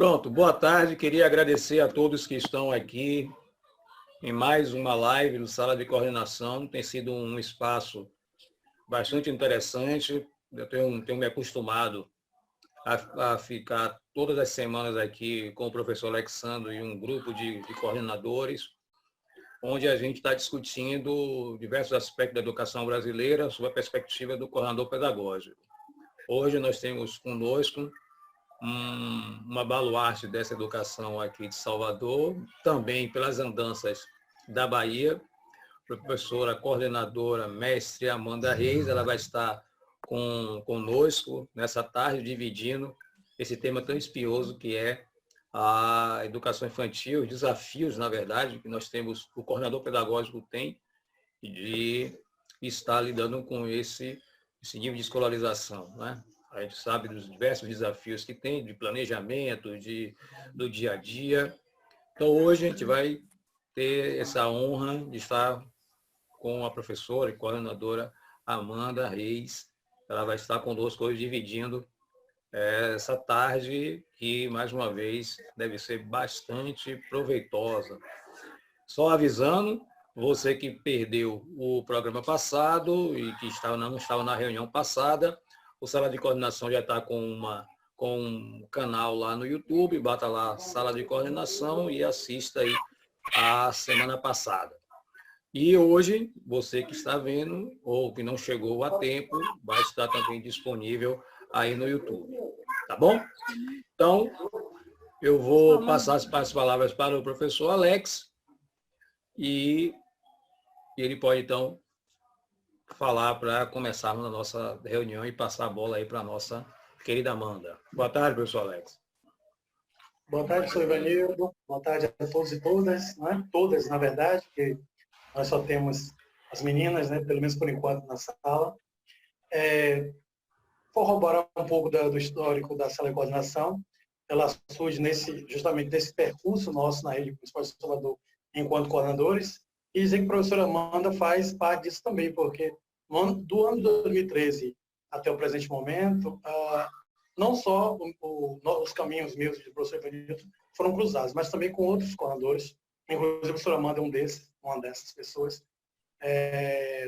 Pronto, boa tarde. Queria agradecer a todos que estão aqui em mais uma live no Sala de Coordenação. Tem sido um espaço bastante interessante. Eu tenho me acostumado a ficar todas as semanas aqui com o professor Alexandre e um grupo de coordenadores, onde a gente está discutindo diversos aspectos da educação brasileira sob a perspectiva do coordenador pedagógico. Hoje nós temos conosco uma baluarte dessa educação aqui de Salvador, também pelas andanças da Bahia, professora, coordenadora, mestre Amanda Reis. Ela vai estar conosco nessa tarde, dividindo esse tema tão espinhoso que é a educação infantil, os desafios, na verdade, que nós temos, o coordenador pedagógico tem, de estar lidando com esse nível de escolarização, né? A gente sabe dos diversos desafios que tem, de planejamento, do dia a dia. Então, hoje a gente vai ter essa honra de estar com a professora e coordenadora Amanda Reis. Ela vai estar conosco hoje dividindo essa tarde que, mais uma vez, deve ser bastante proveitosa. Só avisando, você que perdeu o programa passado e que não estava na reunião passada, o Sala de Coordenação já está com um canal lá no YouTube, bata lá Sala de Coordenação e assista aí a semana passada. E hoje, você que está vendo ou que não chegou a tempo, vai estar também disponível aí no YouTube. Tá bom? Então, eu vou passar as palavras para o professor Alex e ele pode, então, falar para começarmos a nossa reunião e passar a bola aí para a nossa querida Amanda. Boa tarde, professor Alex. Boa tarde, professor Ivanildo. Boa tarde a todos e todas, né? Todas, na verdade, porque nós só temos as meninas, né? Pelo menos por enquanto, na sala. Corroborar um pouco do histórico da Sala de Coordenação. Ela surge justamente nesse percurso nosso na Rede Municipal de Salvador, enquanto coordenadores, e dizer que a professora Amanda faz parte disso também, porque do ano de 2013 até o presente momento, não só os caminhos meus de professor Ivanildo foram cruzados, mas também com outros coordenadores, inclusive a professora Amanda é uma dessas pessoas.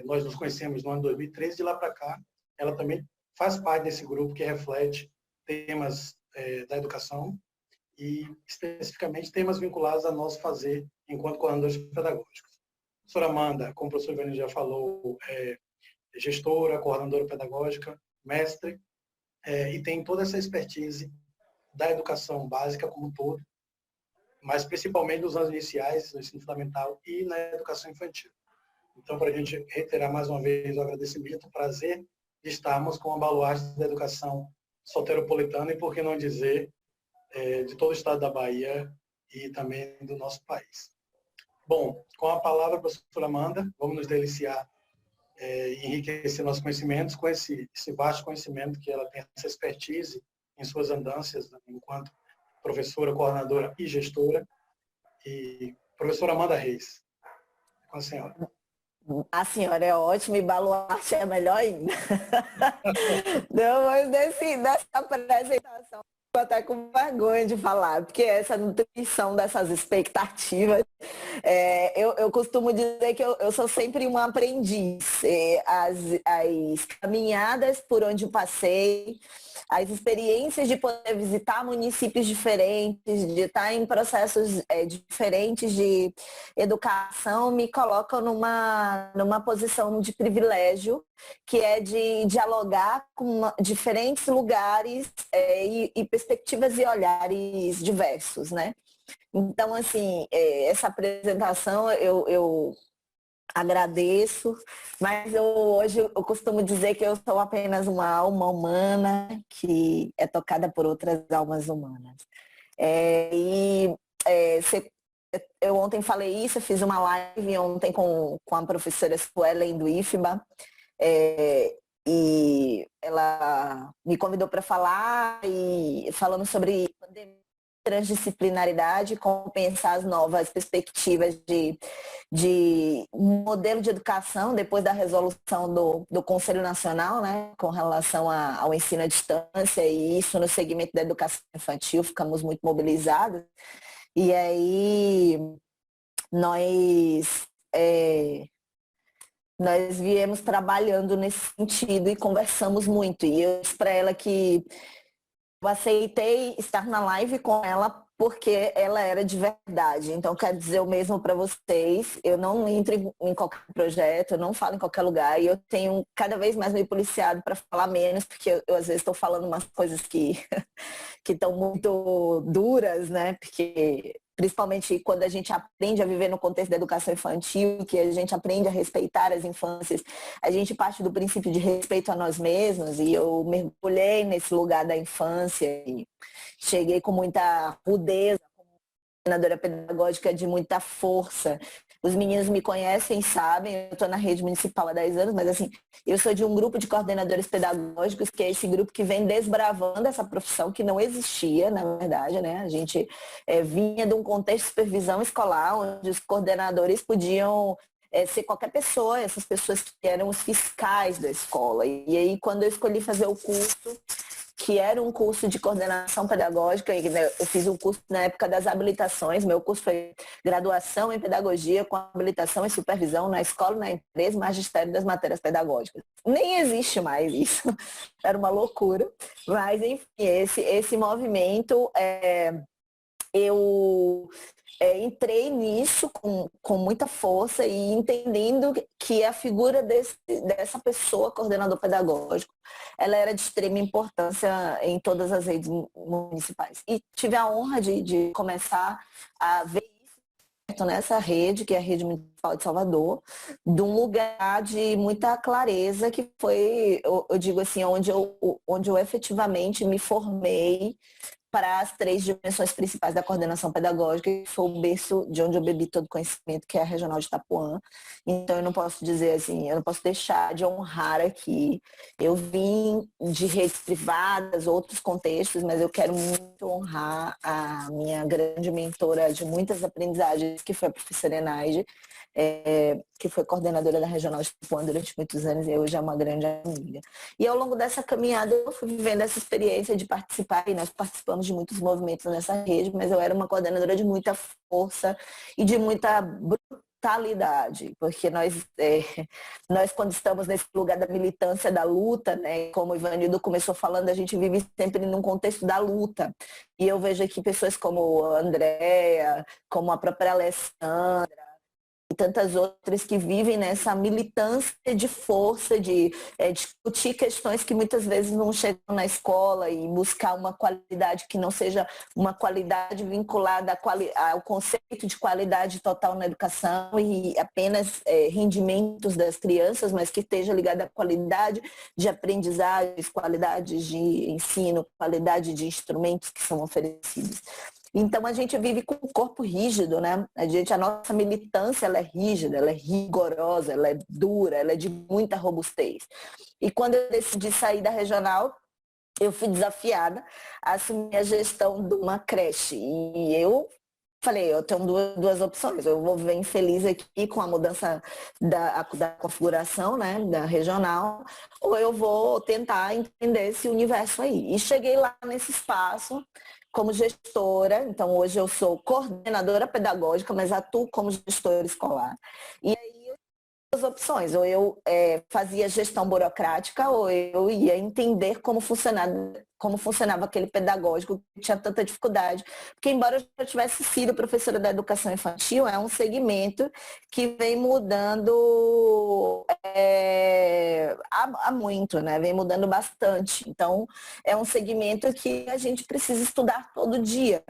Nós nos conhecemos no ano de 2013, de lá para cá, ela também faz parte desse grupo que reflete temas da educação e, especificamente, temas vinculados a nosso fazer enquanto coordenadores pedagógicos. A professora Amanda, como o professor Ivanildo já falou, é gestora, coordenadora pedagógica, mestre, e tem toda essa expertise da educação básica como um todo, mas principalmente nos anos iniciais, no ensino fundamental e na educação infantil. Então, para a gente reiterar mais uma vez o agradecimento, o prazer de estarmos com a baluarte da educação soteropolitana e, por que não dizer, de todo o estado da Bahia e também do nosso país. Bom, com a palavra, professora Amanda, vamos nos deliciar e enriquecer nossos conhecimentos com esse vasto conhecimento que ela tem, essa expertise em suas andanças, enquanto professora, coordenadora e gestora. E professora Amanda Reis, com a senhora. A senhora é ótima e baluarte é melhor ainda. Depois dessa apresentação, estou até com vergonha de falar, porque essa nutrição dessas expectativas, eu costumo dizer que eu sou sempre uma aprendiz. As caminhadas por onde passei, as experiências de poder visitar municípios diferentes, de estar em processos diferentes de educação, me colocam numa posição de privilégio, que é de dialogar com diferentes lugares e perspectivas e olhares diversos, né? Então, assim, essa apresentação eu agradeço, mas hoje eu costumo dizer que eu sou apenas uma alma humana que é tocada por outras almas humanas. Eu ontem falei isso, eu fiz uma live ontem com a professora Suelen do IFBA, e ela me convidou para falar, e falando sobre pandemia. transdisciplinaridade, como pensar as novas perspectivas de modelo de educação depois da resolução do Conselho Nacional, né, com relação ao ensino à distância, e isso no segmento da educação infantil, ficamos muito mobilizados. E aí nós, nós viemos trabalhando nesse sentido e conversamos muito. E eu disse para ela que eu aceitei estar na live com ela porque ela era de verdade. Então, quero dizer o mesmo para vocês. Eu não entro em qualquer projeto, eu não falo em qualquer lugar. E eu tenho cada vez mais me policiado para falar menos, porque eu às vezes estou falando umas coisas que que estão muito duras, né? Porque principalmente quando a gente aprende a viver no contexto da educação infantil, que a gente aprende a respeitar as infâncias, a gente parte do princípio de respeito a nós mesmos, e eu mergulhei nesse lugar da infância e cheguei com muita rudeza, como coordenadora pedagógica de muita força. Os meninos me conhecem, sabem, eu estou na rede municipal há 10 anos, mas assim, eu sou de um grupo de coordenadores pedagógicos, que é esse grupo que vem desbravando essa profissão que não existia, na verdade, né? A gente vinha de um contexto de supervisão escolar, onde os coordenadores podiam ser qualquer pessoa, essas pessoas que eram os fiscais da escola. E aí, quando eu escolhi fazer o curso, que era um curso de coordenação pedagógica, e eu fiz um curso na época das habilitações, meu curso foi graduação em pedagogia com habilitação e supervisão na escola, na empresa, magistério das matérias pedagógicas. Nem existe mais isso, era uma loucura, mas enfim, esse movimento, eu entrei nisso com muita força e entendendo que a figura dessa pessoa, coordenador pedagógico, ela era de extrema importância em todas as redes municipais. E tive a honra de começar a ver isso nessa rede, que é a Rede Municipal de Salvador, de um lugar de muita clareza, que foi, eu digo assim, onde eu efetivamente me formei para as 3 dimensões principais da coordenação pedagógica, que foi o berço de onde eu bebi todo o conhecimento, que é a Regional de Itapuã. Então, eu não posso dizer assim, eu não posso deixar de honrar aqui. Eu vim de redes privadas, outros contextos, mas eu quero muito honrar a minha grande mentora de muitas aprendizagens, que foi a professora Enaide, que foi coordenadora da Regional de Itapuã durante muitos anos e hoje é uma grande amiga. E ao longo dessa caminhada eu fui vivendo essa experiência de participar, e nós participamos de muitos movimentos nessa rede, mas eu era uma coordenadora de muita força e de muita brutalidade, porque nós quando estamos nesse lugar da militância, da luta, né, como o Ivanildo começou falando, a gente vive sempre num contexto da luta. E eu vejo aqui pessoas como a Andréa, como a própria Alessandra, e tantas outras que vivem nessa militância de força, de discutir questões que muitas vezes não chegam na escola e buscar uma qualidade que não seja uma qualidade vinculada ao conceito de qualidade total na educação e apenas rendimentos das crianças, mas que esteja ligada à qualidade de aprendizagens, qualidade de ensino, qualidade de instrumentos que são oferecidos. Então a gente vive com o corpo rígido, né? A nossa militância, ela é rígida, ela é rigorosa, ela é dura, ela é de muita robustez. E quando eu decidi sair da regional, eu fui desafiada a assumir a gestão de uma creche. E eu falei, eu tenho duas opções. Eu vou viver infeliz aqui com a mudança da configuração, né, da regional, ou eu vou tentar entender esse universo aí. E cheguei lá nesse espaço como gestora, então hoje eu sou coordenadora pedagógica, mas atuo como gestora escolar. E aí eu tinha duas opções, ou eu fazia gestão burocrática, ou eu ia entender como funcionava aquele pedagógico que tinha tanta dificuldade. Porque embora eu já tivesse sido professora da educação infantil, é um segmento que vem mudando há muito, né? Vem mudando bastante. Então, é um segmento que a gente precisa estudar todo dia.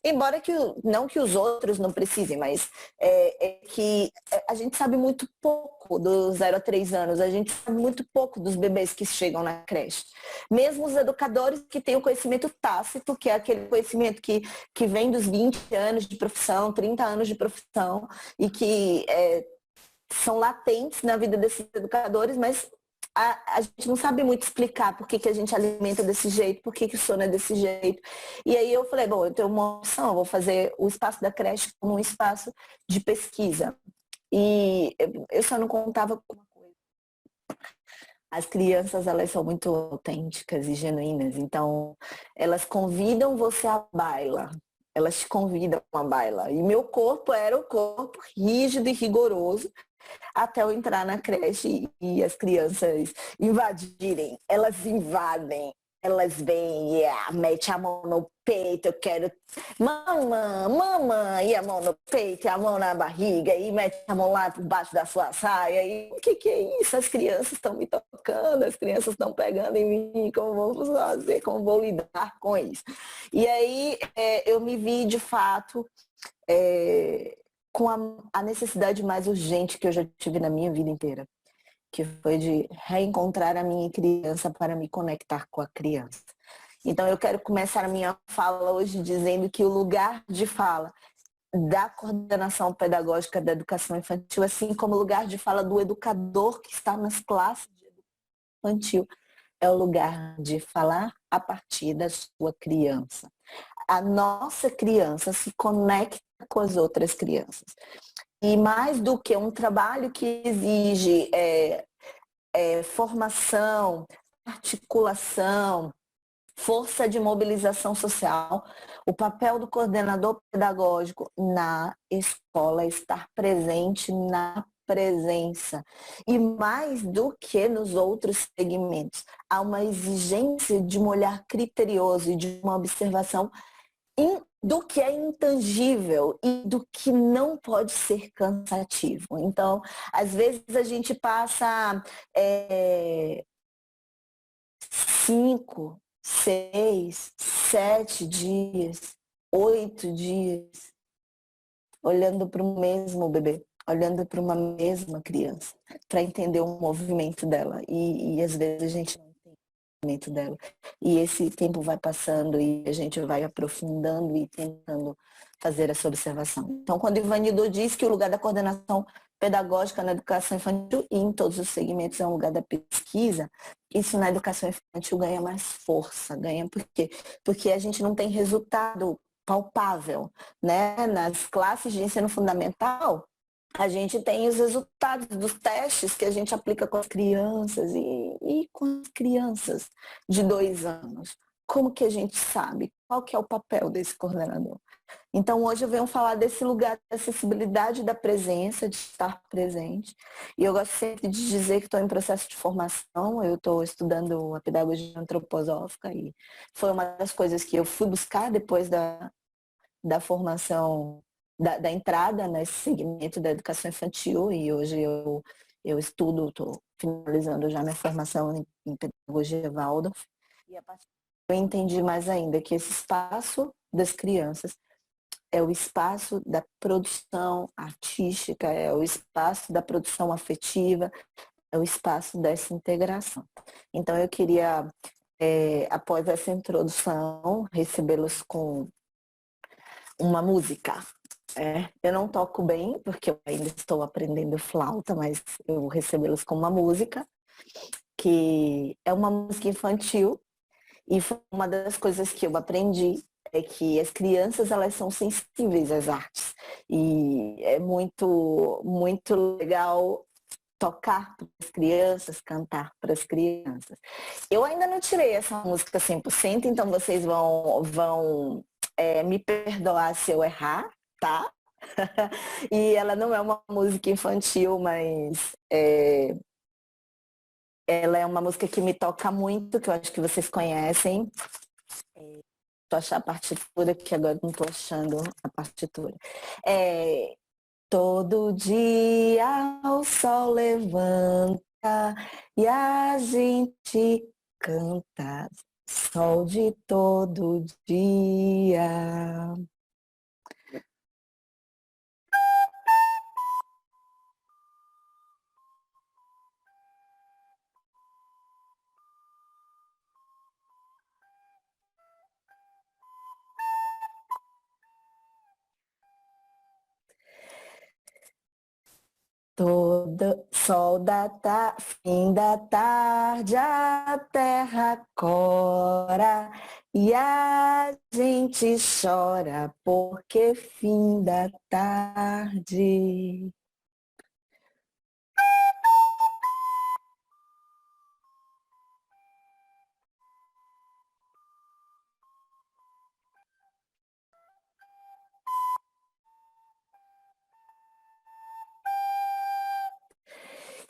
Embora não que os outros não precisem, mas que a gente sabe muito pouco do 0 a 3 anos, a gente sabe muito pouco dos bebês que chegam na creche. Mesmo os educadores que têm o conhecimento tácito, que é aquele conhecimento que vem dos 20 anos de profissão, 30 anos de profissão, e que são latentes na vida desses educadores, mas a gente não sabe muito explicar por que, que a gente alimenta desse jeito, por que, que o sono é desse jeito. E aí eu falei, bom, eu tenho uma opção, eu vou fazer o espaço da creche como um espaço de pesquisa. E eu só não contava com uma coisa. As crianças, elas são muito autênticas e genuínas, então elas convidam você à baila. Elas te convidam à baila. E meu corpo era o corpo rígido e rigoroso até eu entrar na creche e as crianças invadirem. Elas invadem. Elas vêm, yeah, mete a mão no peito, eu quero mamãe, e a mão no peito, e a mão na barriga, e mete a mão lá por baixo da sua saia. E o que é isso? As crianças estão me tocando, as crianças estão pegando em mim, como vou fazer, como vou lidar com isso? E aí eu me vi de fato com a necessidade mais urgente que eu já tive na minha vida inteira, que foi de reencontrar a minha criança para me conectar com a criança. Então eu quero começar a minha fala hoje dizendo que o lugar de fala da coordenação pedagógica da educação infantil, assim como o lugar de fala do educador que está nas classes de educação infantil, é o lugar de falar a partir da sua criança. A nossa criança se conecta com as outras crianças. E mais do que um trabalho que exige formação, articulação, força de mobilização social, o papel do coordenador pedagógico na escola é estar presente na presença. E mais do que nos outros segmentos, há uma exigência de um olhar criterioso e de uma observação do que é intangível e do que não pode ser cansativo. Então, às vezes a gente passa 5, 6, 7 dias, 8 dias olhando para o mesmo bebê, olhando para uma mesma criança, para entender o movimento dela. E às vezes a gente não entende o movimento dela. E esse tempo vai passando e a gente vai aprofundando e tentando fazer essa observação. Então, quando Ivanildo diz que o lugar da coordenação pedagógica na educação infantil e em todos os segmentos é um lugar da pesquisa, isso na educação infantil ganha mais força, ganha por quê? Porque a gente não tem resultado palpável, né? Nas classes de ensino fundamental, a gente tem os resultados dos testes que a gente aplica com as crianças e com as crianças de 2 anos. Como que a gente sabe? Qual que é o papel desse coordenador? Então, hoje eu venho falar desse lugar da acessibilidade da presença, de estar presente. E eu gosto sempre de dizer que estou em processo de formação, eu estou estudando a pedagogia antroposófica e foi uma das coisas que eu fui buscar depois da formação, da entrada nesse segmento da educação infantil e hoje eu estudo, estou finalizando já minha formação em pedagogia Waldorf. E a partir eu entendi mais ainda que esse espaço das crianças é o espaço da produção artística, é o espaço da produção afetiva, é o espaço dessa integração. Então eu queria, após essa introdução, recebê-los com uma música. Eu não toco bem, porque eu ainda estou aprendendo flauta, mas eu vou recebê-los com uma música, que é uma música infantil, e foi uma das coisas que eu aprendi, é que as crianças, elas são sensíveis às artes. E é muito, muito legal tocar para as crianças, cantar para as crianças. Eu ainda não tirei essa música 100%, então vocês vão me perdoar se eu errar, tá? E ela não é uma música infantil, mas ela é uma música que me toca muito, que eu acho que vocês conhecem. Tô achando a partitura, que agora não tô achando a partitura. Todo dia o sol levanta e a gente canta, sol de todo dia. Fim da tarde, a terra cora e a gente chora porque fim da tarde.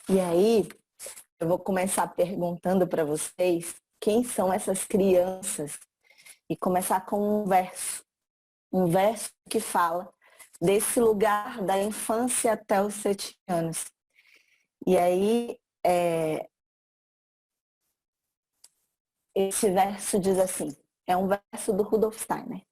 E aí, eu vou começar perguntando para vocês quem são essas crianças e começar com um verso que fala desse lugar da infância até os 7 anos. E aí, esse verso diz assim, é um verso do Rudolf Steiner.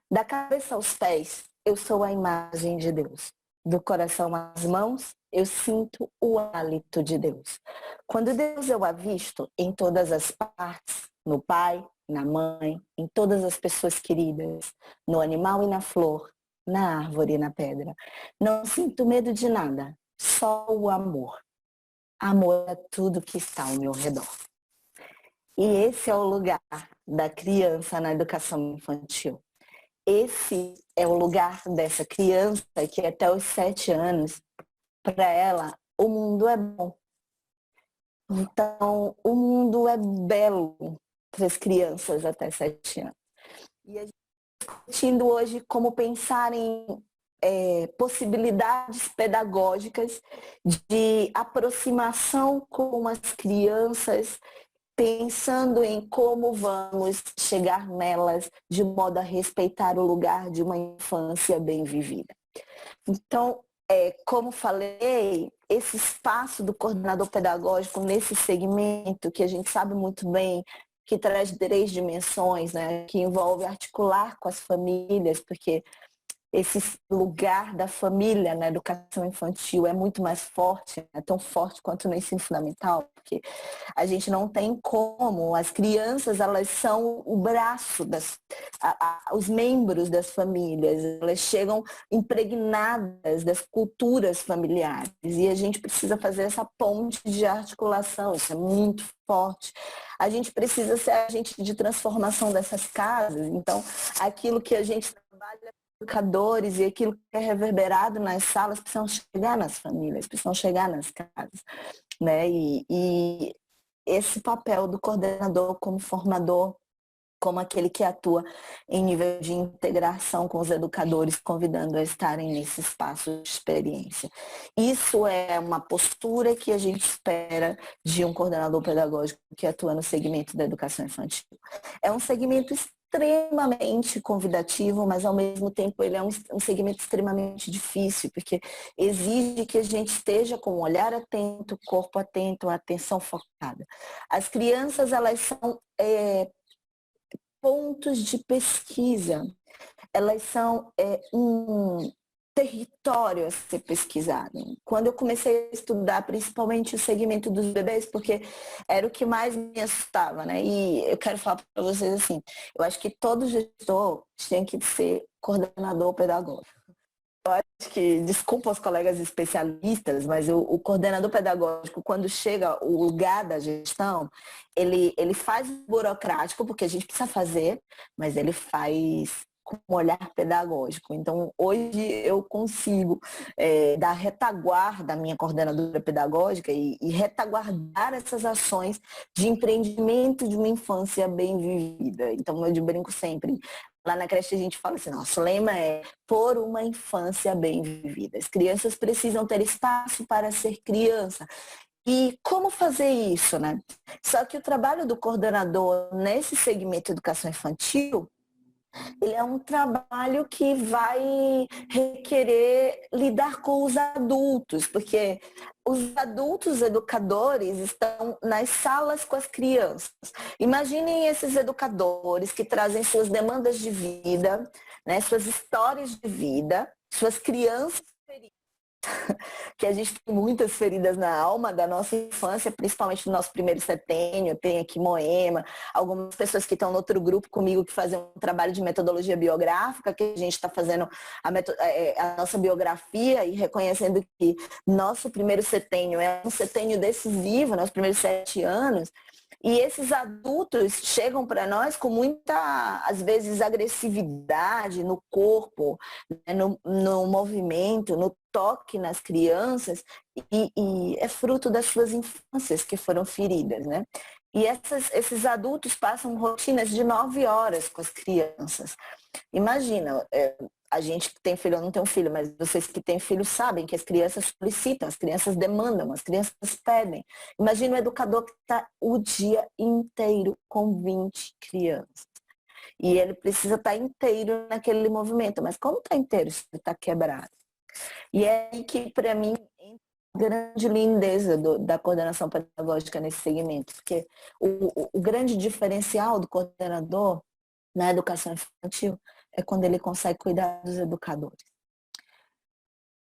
Da cabeça aos pés, eu sou a imagem de Deus. Do coração às mãos, eu sinto o hálito de Deus. Quando Deus eu avisto em todas as partes, no pai, na mãe, em todas as pessoas queridas, no animal e na flor, na árvore e na pedra. Não sinto medo de nada, só o amor. Amor é tudo que está ao meu redor. E esse é o lugar da criança na educação infantil. Esse é o lugar dessa criança que até os 7 anos, para ela, o mundo é bom. Então, o mundo é belo para as crianças até 7 anos. E a gente está discutindo hoje como pensar em possibilidades pedagógicas de aproximação com as crianças, pensando em como vamos chegar nelas de modo a respeitar o lugar de uma infância bem vivida. Então, como falei, esse espaço do coordenador pedagógico nesse segmento, que a gente sabe muito bem, que traz 3 dimensões, né, que envolve articular com as famílias, porque esse lugar da família na educação infantil é muito mais forte, é tão forte quanto no ensino fundamental, porque a gente não tem como, as crianças, elas são o braço, os membros das famílias, elas chegam impregnadas das culturas familiares e a gente precisa fazer essa ponte de articulação, isso é muito forte. A gente precisa ser agente de transformação dessas casas, então aquilo que a gente trabalha educadores e aquilo que é reverberado nas salas precisam chegar nas famílias, precisam chegar nas casas, né? E esse papel do coordenador como formador, como aquele que atua em nível de integração com os educadores, convidando a estarem nesse espaço de experiência. Isso é uma postura que a gente espera de um coordenador pedagógico que atua no segmento da educação infantil. É um segmento extremamente convidativo, mas ao mesmo tempo ele é um segmento extremamente difícil, porque exige que a gente esteja com o olhar atento, corpo atento, a atenção focada. As crianças, elas são pontos de pesquisa, elas são um território a ser pesquisado. Quando eu comecei a estudar principalmente o segmento dos bebês, porque era o que mais me assustava, né? E eu quero falar para vocês assim, eu acho que todo gestor tem que ser coordenador pedagógico. Eu acho que, desculpa os colegas especialistas, mas o coordenador pedagógico, quando chega o lugar da gestão, ele faz burocrático, porque a gente precisa fazer, mas ele faz com um olhar pedagógico. Então, hoje eu consigo dar retaguarda à minha coordenadora pedagógica e retaguardar essas ações de empreendimento de uma infância bem vivida. Então, eu brinco sempre. Lá na creche a gente fala assim, nosso lema é por uma infância bem vivida. As crianças precisam ter espaço para ser criança. E como fazer isso, né? Só que o trabalho do coordenador nesse segmento de educação infantil, ele é um trabalho que vai requerer lidar com os adultos, porque os adultos educadores estão nas salas com as crianças. Imaginem esses educadores que trazem suas demandas de vida, né, suas histórias de vida, suas crianças feridas, que a gente tem muitas feridas na alma da nossa infância, principalmente do nosso primeiro setênio. Tem aqui Moema, algumas pessoas que estão no outro grupo comigo que fazem um trabalho de metodologia biográfica, que a gente está fazendo a nossa biografia e reconhecendo que nosso primeiro setênio é um setênio decisivo, nos primeiros 7 anos. E esses adultos chegam para nós com muita, às vezes, agressividade no corpo, né, no movimento, no toque nas crianças, e é fruto das suas infâncias que foram feridas, né? E esses adultos passam rotinas de 9 horas com as crianças. Imagina, a gente que tem filho, eu não tenho filho, mas vocês que têm filho sabem que as crianças solicitam, as crianças demandam, as crianças pedem. Imagina o educador que está o dia inteiro com 20 crianças. E ele precisa estar inteiro naquele movimento. Mas como está inteiro se ele está quebrado? E é aí que, para mim, a grande lindeza da coordenação pedagógica nesse segmento. Porque o grande diferencial do coordenador na educação infantil é quando ele consegue cuidar dos educadores.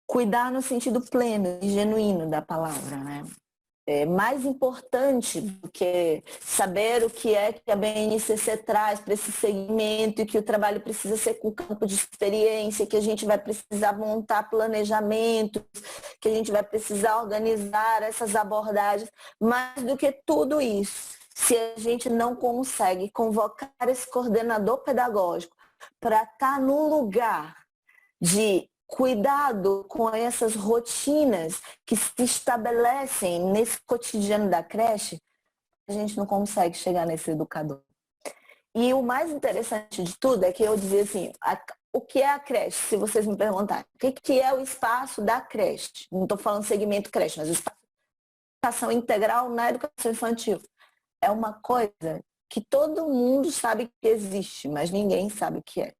Cuidar no sentido pleno e genuíno da palavra, né? É mais importante do que saber o que é que a BNCC traz para esse segmento e que o trabalho precisa ser com campo de experiência, que a gente vai precisar montar planejamentos, que a gente vai precisar organizar essas abordagens. Mais do que tudo isso, se a gente não consegue convocar esse coordenador pedagógico para estar no lugar de cuidado com essas rotinas que se estabelecem nesse cotidiano da creche, a gente não consegue chegar nesse educador. E o mais interessante de tudo é que eu dizia assim, o que é a creche? Se vocês me perguntarem, o que é o espaço da creche? Não estou falando segmento creche, mas o espaço de educação integral na educação infantil. É uma coisa que todo mundo sabe que existe, mas ninguém sabe o que é.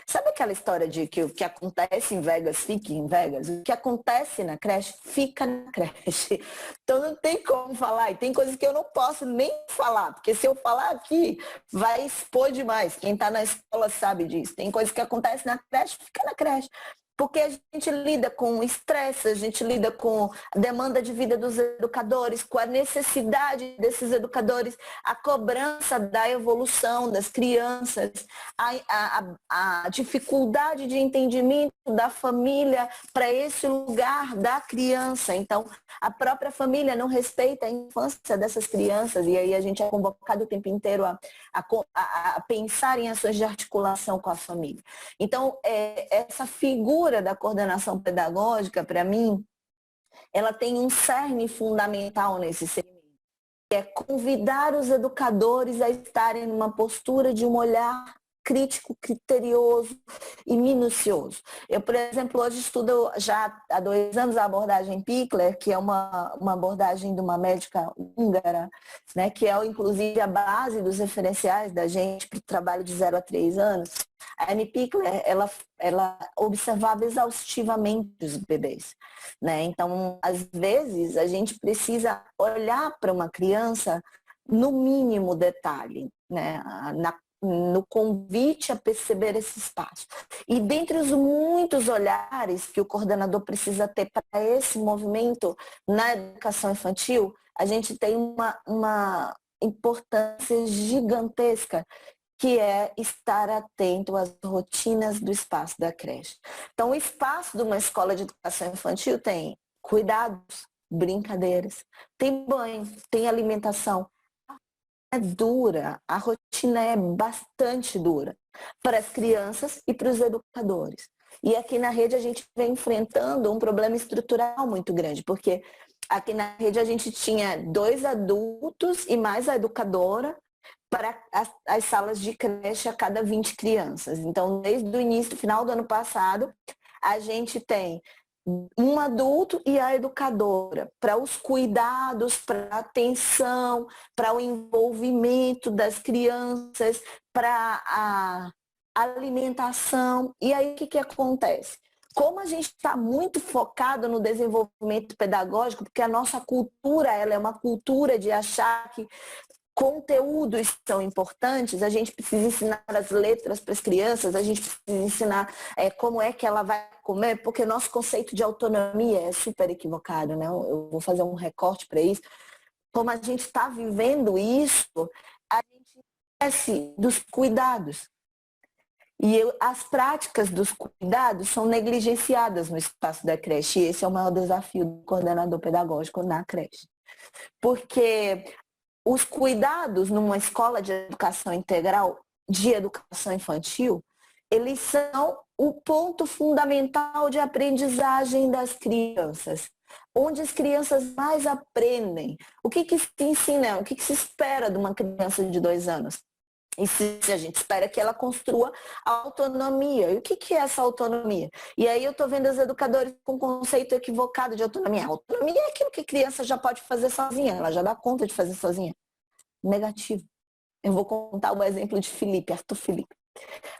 Sabe aquela história de que o que acontece em Vegas fica em Vegas? O que acontece na creche fica na creche. Então não tem como falar. E tem coisas que eu não posso nem falar, porque se eu falar aqui, vai expor demais. Quem está na escola sabe disso. Tem coisas que acontecem na creche, fica na creche. Porque a gente lida com estresse, a gente lida com a demanda de vida dos educadores, com a necessidade desses educadores, a cobrança da evolução das crianças, a dificuldade de entendimento da família para esse lugar da criança. Então, a própria família não respeita a infância dessas crianças e aí a gente é convocado o tempo inteiro a pensar em ações de articulação com a família. Então, essa figura da coordenação pedagógica, para mim, ela tem um cerne fundamental nesse segmento, que é convidar os educadores a estarem numa postura de um olhar crítico, criterioso e minucioso. Eu, por exemplo, hoje estudo já há 2 anos a abordagem Pichler, que é uma abordagem de uma médica húngara, né, que é inclusive a base dos referenciais da gente para o trabalho de 0 a 3 anos. A Amy Pichler, ela observava exaustivamente os bebês, né? Então, às vezes, a gente precisa olhar para uma criança no mínimo detalhe, né? No convite a perceber esse espaço. E dentre os muitos olhares que o coordenador precisa ter para esse movimento na educação infantil, a gente tem uma importância gigantesca, que é estar atento às rotinas do espaço da creche. Então, o espaço de uma escola de educação infantil tem cuidados, brincadeiras, tem banho, tem alimentação. É dura, a rotina é bastante dura para as crianças e para os educadores. E aqui na rede a gente vem enfrentando um problema estrutural muito grande, porque aqui na rede a gente tinha 2 adultos e mais a educadora para as salas de creche a cada 20 crianças. Então, desde o início, final do ano passado, a gente tem um adulto e a educadora para os cuidados, para a atenção, para o envolvimento das crianças, para a alimentação. E aí o que acontece? Como a gente está muito focado no desenvolvimento pedagógico, porque a nossa cultura ela é uma cultura de achar que conteúdos são importantes, a gente precisa ensinar as letras para as crianças, a gente precisa ensinar como é que ela vai comer, porque nosso conceito de autonomia é super equivocado, né? Eu vou fazer um recorte para isso. Como a gente está vivendo isso, a gente esquece dos cuidados. E as práticas dos cuidados são negligenciadas no espaço da creche. E esse é o maior desafio do coordenador pedagógico na creche. Porque os cuidados numa escola de educação integral, de educação infantil, eles são o ponto fundamental de aprendizagem das crianças. Onde as crianças mais aprendem. O que se ensina? O que se espera de uma criança de 2 anos? E se a gente espera que ela construa a autonomia. E o que é essa autonomia? E aí eu estou vendo os educadores com um conceito equivocado de autonomia. A autonomia é aquilo que a criança já pode fazer sozinha, ela já dá conta de fazer sozinha. Negativo. Eu vou contar um exemplo de Felipe, Arthur Felipe.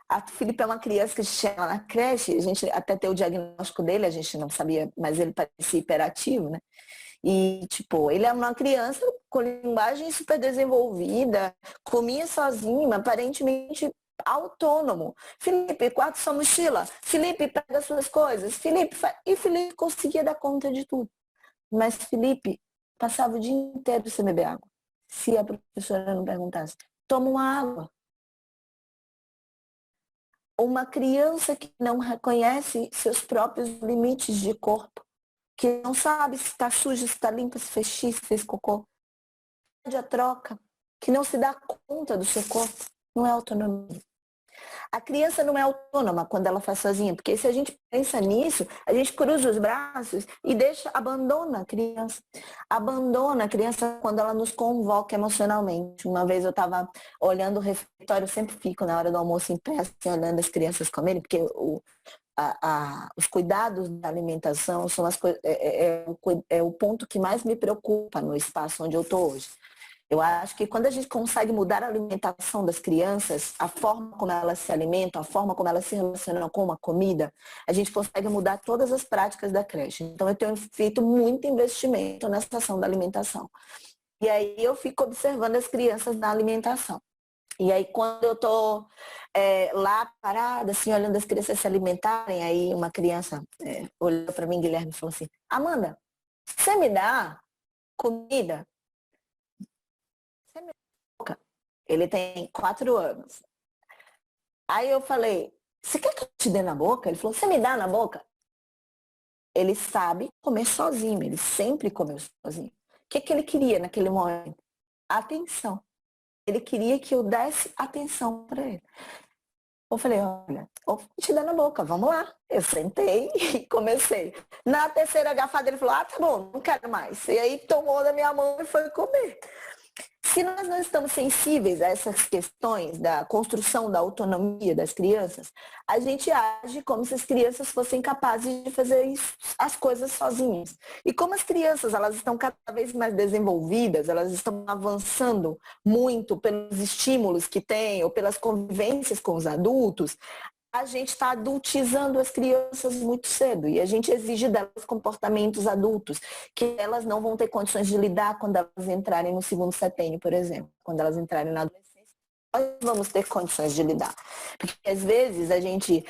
Arthur Felipe é uma criança que chega na creche, a gente até tem o diagnóstico dele, a gente não sabia, mas ele parecia hiperativo, né? E, tipo, ele é uma criança com linguagem super desenvolvida, comia sozinho, aparentemente autônomo. Felipe, guarda sua mochila. Felipe, pega suas coisas. Felipe, e Felipe conseguia dar conta de tudo. Mas Felipe passava o dia inteiro sem beber água. Se a professora não perguntasse, toma uma água. Uma criança que não reconhece seus próprios limites de corpo, que não sabe se está suja, se está limpa, se fez xixi, se fez cocô. A troca, que não se dá conta do seu corpo, não é autonomia. A criança não é autônoma quando ela faz sozinha, porque se a gente pensa nisso, a gente cruza os braços e abandona a criança. Abandona a criança quando ela nos convoca emocionalmente. Uma vez eu estava olhando o refeitório, eu sempre fico na hora do almoço em pé, assim, olhando as crianças comerem, porque os cuidados da alimentação são o ponto que mais me preocupa no espaço onde eu estou hoje. Eu acho que quando a gente consegue mudar a alimentação das crianças, a forma como elas se alimentam, a forma como elas se relacionam com uma comida, a gente consegue mudar todas as práticas da creche. Então eu tenho feito muito investimento nessa ação da alimentação. E aí eu fico observando as crianças na alimentação. E aí quando eu tô lá parada, assim, olhando as crianças se alimentarem, aí uma criança olhou para mim, Guilherme, e falou assim: Amanda, você me dá comida? Você me dá boca? Ele tem 4 anos. Aí eu falei: você quer que eu te dê na boca? Ele falou: você me dá na boca? Ele sabe comer sozinho, ele sempre comeu sozinho. O que ele queria naquele momento? Atenção. Ele queria que eu desse atenção para ele. Eu falei: olha, vou te dar na boca, vamos lá. Eu sentei e comecei. Na terceira garfada ele falou: tá bom, não quero mais. E aí tomou da minha mão e foi comer. Se nós não estamos sensíveis a essas questões da construção da autonomia das crianças, a gente age como se as crianças fossem capazes de fazer as coisas sozinhas. E como as crianças elas estão cada vez mais desenvolvidas, elas estão avançando muito pelos estímulos que têm ou pelas convivências com os adultos, a gente está adultizando as crianças muito cedo e a gente exige delas comportamentos adultos que elas não vão ter condições de lidar quando elas entrarem no segundo setênio, por exemplo. Quando elas entrarem na adolescência, nós vamos ter condições de lidar. Porque às vezes a gente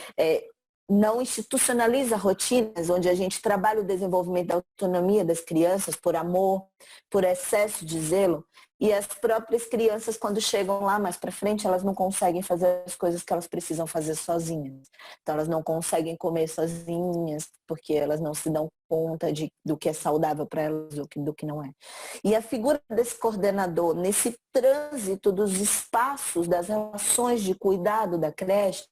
não institucionaliza rotinas onde a gente trabalha o desenvolvimento da autonomia das crianças por amor, por excesso de zelo. E as próprias crianças, quando chegam lá mais para frente, elas não conseguem fazer as coisas que elas precisam fazer sozinhas. Então, elas não conseguem comer sozinhas, porque elas não se dão conta do que é saudável para elas, do que não é. E a figura desse coordenador, nesse trânsito dos espaços, das relações de cuidado da creche,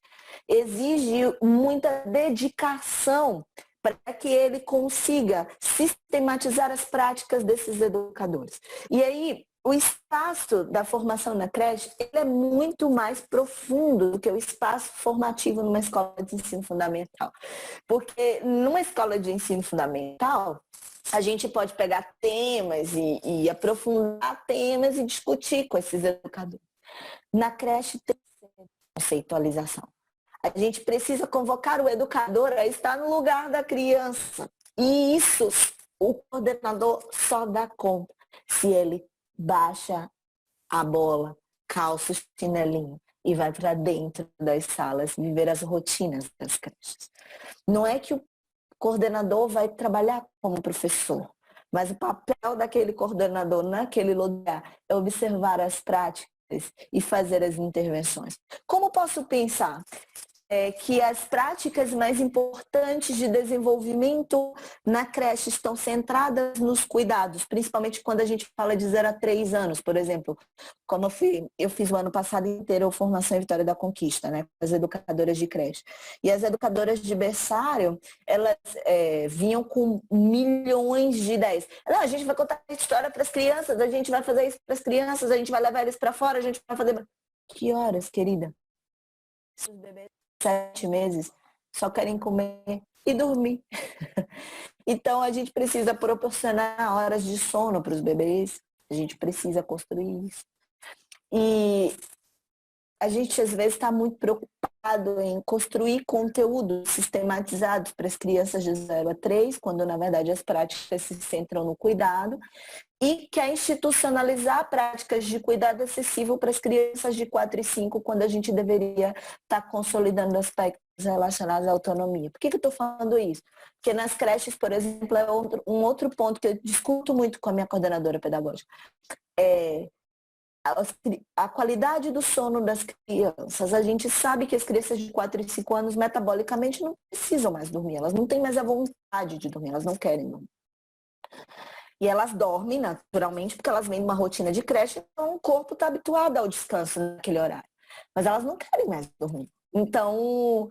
exige muita dedicação para que ele consiga sistematizar as práticas desses educadores. E aí, o espaço da formação na creche ele é muito mais profundo do que o espaço formativo numa escola de ensino fundamental. Porque numa escola de ensino fundamental, a gente pode pegar temas e aprofundar temas e discutir com esses educadores. Na creche tem conceitualização. A gente precisa convocar o educador a estar no lugar da criança. E isso o coordenador só dá conta se ele baixa a bola, calça o chinelinho e vai para dentro das salas viver as rotinas das creches. Não é que o coordenador vai trabalhar como professor, mas o papel daquele coordenador naquele lugar é observar as práticas e fazer as intervenções. Como posso pensar? Que as práticas mais importantes de desenvolvimento na creche estão centradas nos cuidados, principalmente quando a gente fala de 0 a 3 anos, por exemplo, como eu fiz o ano passado inteiro a formação em Vitória da Conquista, né, as educadoras de creche. E as educadoras de berçário, elas vinham com milhões de ideias. Não, a gente vai contar história para as crianças, a gente vai fazer isso para as crianças, a gente vai levar eles para fora, a gente vai fazer... Que horas, querida? Os bebês 7 meses só querem comer e dormir. Então a gente precisa proporcionar horas de sono para os bebês, a gente precisa construir isso. E a gente às vezes está muito preocupado em construir conteúdos sistematizados para as crianças de 0 a 3, quando na verdade as práticas se centram no cuidado, e quer institucionalizar práticas de cuidado acessível para as crianças de 4 e 5, quando a gente deveria estar consolidando aspectos relacionados à autonomia. Por que eu estou falando isso? Porque nas creches, por exemplo, é um outro ponto que eu discuto muito com a minha coordenadora pedagógica. A qualidade do sono das crianças. A gente sabe que as crianças de 4 e 5 anos metabolicamente não precisam mais dormir, elas não têm mais a vontade de dormir, elas não querem dormir. E elas dormem naturalmente porque elas vêm de uma rotina de creche, então o corpo está habituado ao descanso naquele horário. Mas elas não querem mais dormir. Então,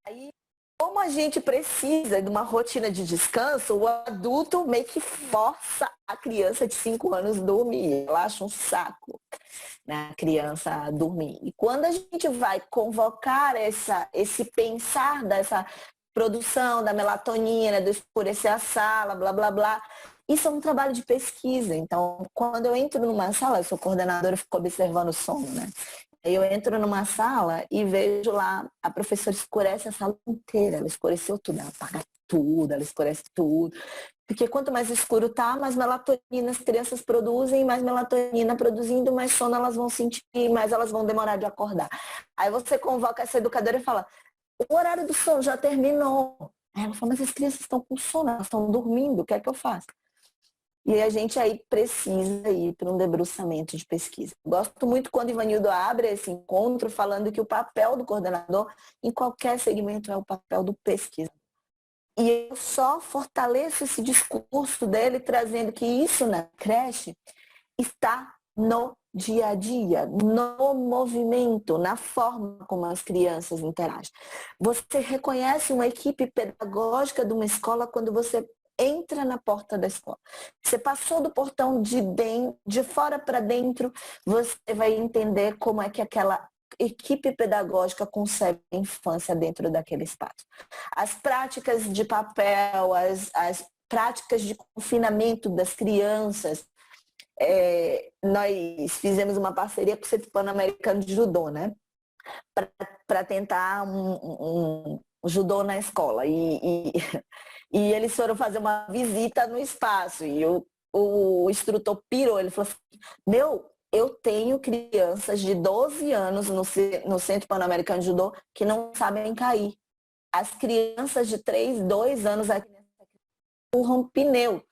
aí, como a gente precisa de uma rotina de descanso, o adulto meio que força a criança de 5 anos a dormir. Ela acha um saco, né, a criança dormir. E quando a gente vai convocar esse pensar dessa produção da melatonina, do escurecer a sala, blá, blá, blá, isso é um trabalho de pesquisa. Então, quando eu entro numa sala, eu sou coordenadora, eu fico observando o sono, né? Eu entro numa sala e vejo lá, a professora escurece a sala inteira, ela escureceu tudo, ela apaga tudo, ela escurece tudo. Porque quanto mais escuro tá, mais melatonina as crianças produzem, mais melatonina produzindo, mais sono elas vão sentir, mais elas vão demorar de acordar. Aí você convoca essa educadora e fala, o horário do sono já terminou. Aí ela fala, mas as crianças estão com sono, elas estão dormindo, o que é que eu faço? E a gente aí precisa ir para um debruçamento de pesquisa. Gosto muito quando o Ivanildo abre esse encontro falando que o papel do coordenador em qualquer segmento é o papel do pesquisador. E eu só fortaleço esse discurso dele trazendo que isso na creche está no dia a dia, no movimento, na forma como as crianças interagem. Você reconhece uma equipe pedagógica de uma escola quando você entra na porta da escola. Você passou do portão de fora para dentro, você vai entender como é que aquela equipe pedagógica concebe a infância dentro daquele espaço. As práticas de papel, as práticas de confinamento das crianças. Nós fizemos uma parceria com o Centro Pan-Americano de Judô, né? Para tentar um judô na escola. E eles foram fazer uma visita no espaço. E o instrutor pirou, ele falou assim, eu tenho crianças de 12 anos no Centro Pan-Americano de Judô que não sabem cair. As crianças de 2 anos aqui empurram pneu.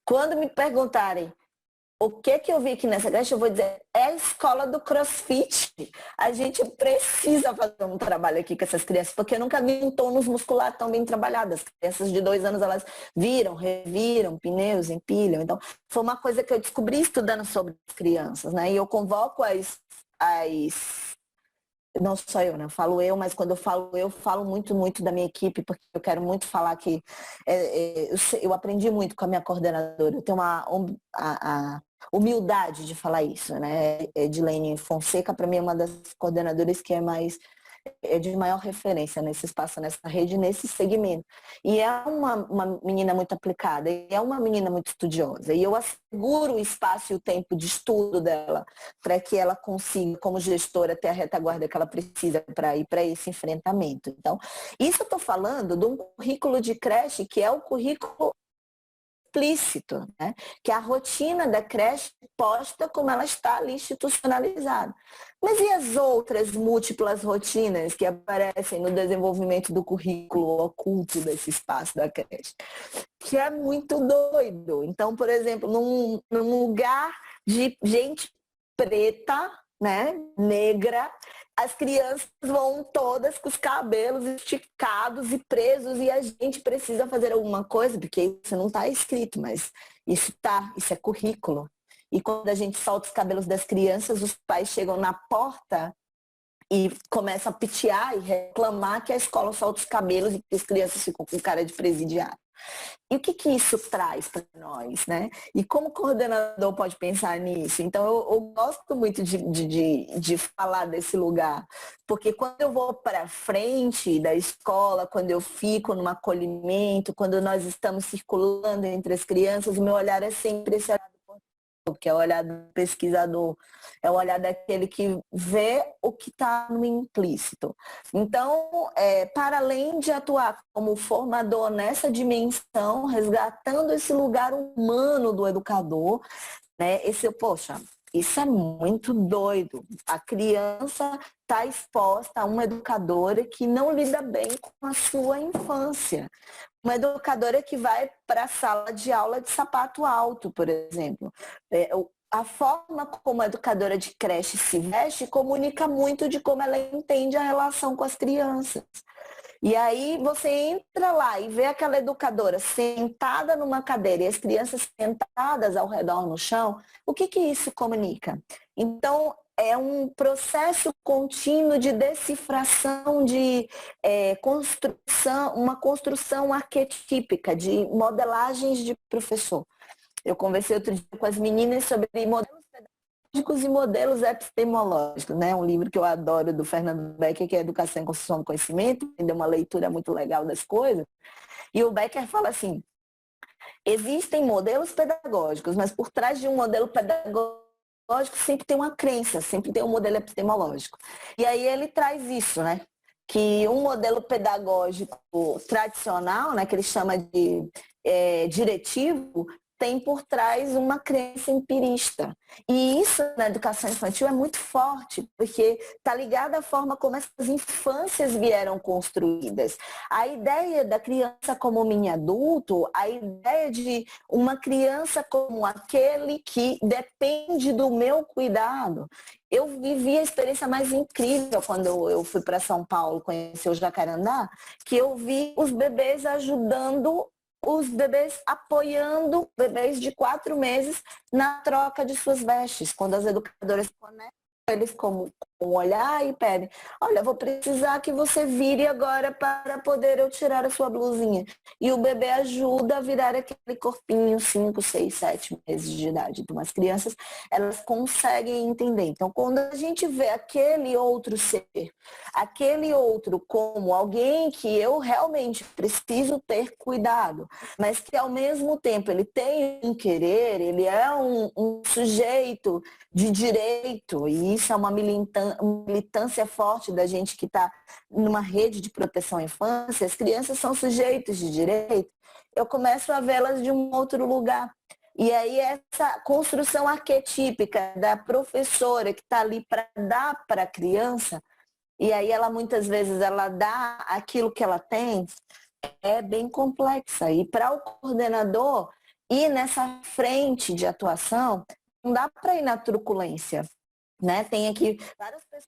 Quando me perguntarem o que eu vi aqui nessa creche, eu vou dizer, é a escola do CrossFit. A gente precisa fazer um trabalho aqui com essas crianças, porque eu nunca vi um tônus muscular tão bem trabalhado. As crianças de 2 anos, elas viram, reviram, pneus, empilham. Então, foi uma coisa que eu descobri estudando sobre as crianças, né? E eu convoco não só eu, né? Falo eu, mas quando eu falo muito, muito da minha equipe, porque eu quero muito falar que eu aprendi muito com a minha coordenadora. Eu tenho a humildade de falar isso, né? Edilene Fonseca, para mim, é uma das coordenadoras que é de maior referência nesse espaço, nessa rede, nesse segmento. E é uma menina muito aplicada, e é uma menina muito estudiosa. E eu asseguro o espaço e o tempo de estudo dela para que ela consiga, como gestora, ter a retaguarda que ela precisa para ir para esse enfrentamento. Então, isso eu estou falando de um currículo de creche que é o currículo implícito, né? Que a rotina da creche é posta como ela está ali institucionalizada. Mas e as outras múltiplas rotinas que aparecem no desenvolvimento do currículo oculto desse espaço da creche? Que é muito doido. Então, por exemplo, num lugar de gente preta, né, negra, as crianças vão todas com os cabelos esticados e presos e a gente precisa fazer alguma coisa, porque isso não está escrito, mas isso é currículo. E quando a gente solta os cabelos das crianças, os pais chegam na porta e começam a pitear e reclamar que a escola solta os cabelos e que as crianças ficam com cara de presidiário. E o que isso traz para nós, né? E como o coordenador pode pensar nisso? Então, eu gosto muito de falar desse lugar, porque quando eu vou para frente da escola, quando eu fico num acolhimento, quando nós estamos circulando entre as crianças, o meu olhar é sempre esse olhar, porque é o olhar do pesquisador, é o olhar daquele que vê o que está no implícito. Então, para além de atuar como formador nessa dimensão, resgatando esse lugar humano do educador, né? Isso é muito doido. A criança está exposta a uma educadora que não lida bem com a sua infância. Uma educadora que vai para a sala de aula de sapato alto, por exemplo. A forma como a educadora de creche se veste comunica muito de como ela entende a relação com as crianças. E aí você entra lá e vê aquela educadora sentada numa cadeira e as crianças sentadas ao redor no chão, o que isso comunica? Então, é um processo contínuo de decifração, de construção, uma construção arquetípica, de modelagens de professor. Eu conversei outro dia com as meninas sobre modelos pedagógicos e modelos epistemológicos, né? Um livro que eu adoro do Fernando Becker, que é Educação e Construção do Conhecimento, ele deu uma leitura muito legal das coisas. E o Becker fala assim, existem modelos pedagógicos, mas por trás de um modelo pedagógico sempre tem uma crença, sempre tem um modelo epistemológico. E aí ele traz isso, né? Que um modelo pedagógico tradicional, né, que ele chama de diretivo, tem por trás uma crença empirista. E isso na educação infantil é muito forte, porque está ligado à forma como essas infâncias vieram construídas. A ideia da criança como mini adulto, a ideia de uma criança como aquele que depende do meu cuidado. Eu vivi a experiência mais incrível quando eu fui para São Paulo conhecer o Jacarandá, que eu vi os bebês ajudando os bebês, apoiando bebês de 4 meses na troca de suas vestes. Quando as educadoras conectam eles com um olhar e pedem, olha, vou precisar que você vire agora para poder eu tirar a sua blusinha. E o bebê ajuda a virar aquele corpinho 5, 6, 7 meses de idade. Então as crianças, elas conseguem entender. Então quando a gente vê aquele outro ser, aquele outro como alguém que eu realmente preciso ter cuidado, mas que ao mesmo tempo ele tem um querer, ele é um sujeito de direito, e isso é uma militância forte da gente que está numa rede de proteção à infância, as crianças são sujeitos de direito, eu começo a vê-las de um outro lugar. E aí essa construção arquetípica da professora que está ali para dar para a criança, e aí ela muitas vezes ela dá aquilo que ela tem, é bem complexa. E para o coordenador ir nessa frente de atuação, não dá para ir na truculência, né? Tem aqui várias pessoas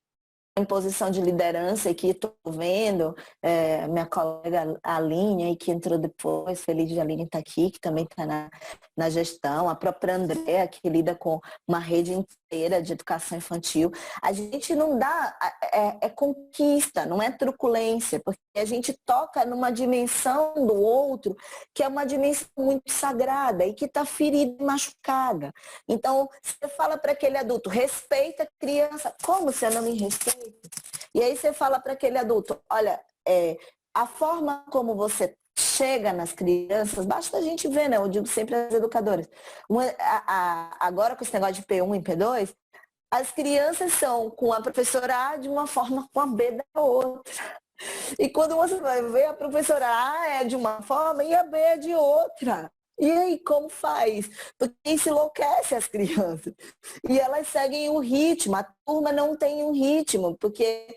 em posição de liderança que estou vendo, minha colega Aline, que entrou depois, feliz de Aline estar aqui, que também está na gestão, a própria Andréa, que lida com uma rede inteira de educação infantil. A gente não dá, conquista, não é truculência, porque a gente toca numa dimensão do outro que é uma dimensão muito sagrada e que está ferida e machucada. Então, você fala para aquele adulto, respeita a criança, como você não me respeita? E aí você fala para aquele adulto, olha, a forma como você chega nas crianças, basta a gente ver, né? Eu digo sempre às educadoras. Agora com esse negócio de P1 e P2, as crianças são com a professora A de uma forma, com a B da outra. E quando você vai ver, a professora A é de uma forma e a B é de outra. E aí, como faz? Porque isso enlouquece as crianças. E elas seguem um ritmo, a turma não tem um ritmo, porque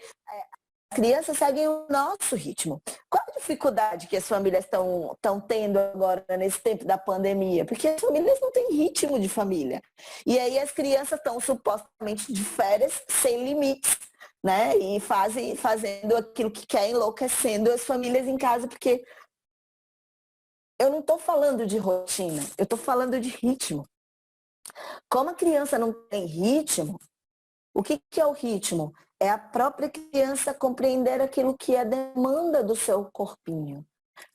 as crianças seguem o nosso ritmo. Qual a dificuldade que as famílias estão tendo agora nesse tempo da pandemia? Porque as famílias não têm ritmo de família. E aí as crianças estão supostamente de férias, sem limites, né? E fazendo aquilo que quer, enlouquecendo as famílias em casa, porque eu não estou falando de rotina, eu estou falando de ritmo. Como a criança não tem ritmo, o que é o ritmo? É a própria criança compreender aquilo que é demanda do seu corpinho,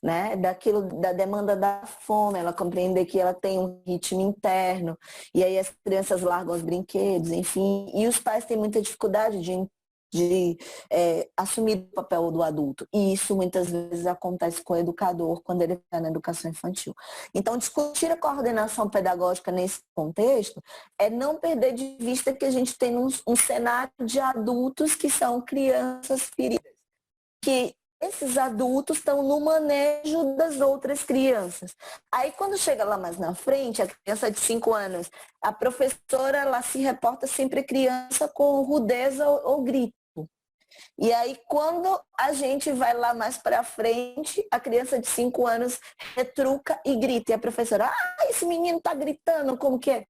né? Da demanda da fome, ela compreender que ela tem um ritmo interno, e aí as crianças largam os brinquedos, enfim, e os pais têm muita dificuldade de assumir o papel do adulto. E isso muitas vezes acontece com o educador quando ele está na educação infantil. Então, discutir a coordenação pedagógica nesse contexto é não perder de vista que a gente tem um cenário de adultos que são crianças feridas, que esses adultos estão no manejo das outras crianças. Aí, quando chega lá mais na frente, a criança de 5 anos, a professora ela se reporta sempre criança com rudeza ou grito. E aí, quando a gente vai lá mais para frente, a criança de 5 anos retruca e grita. E a professora, esse menino tá gritando, como que é?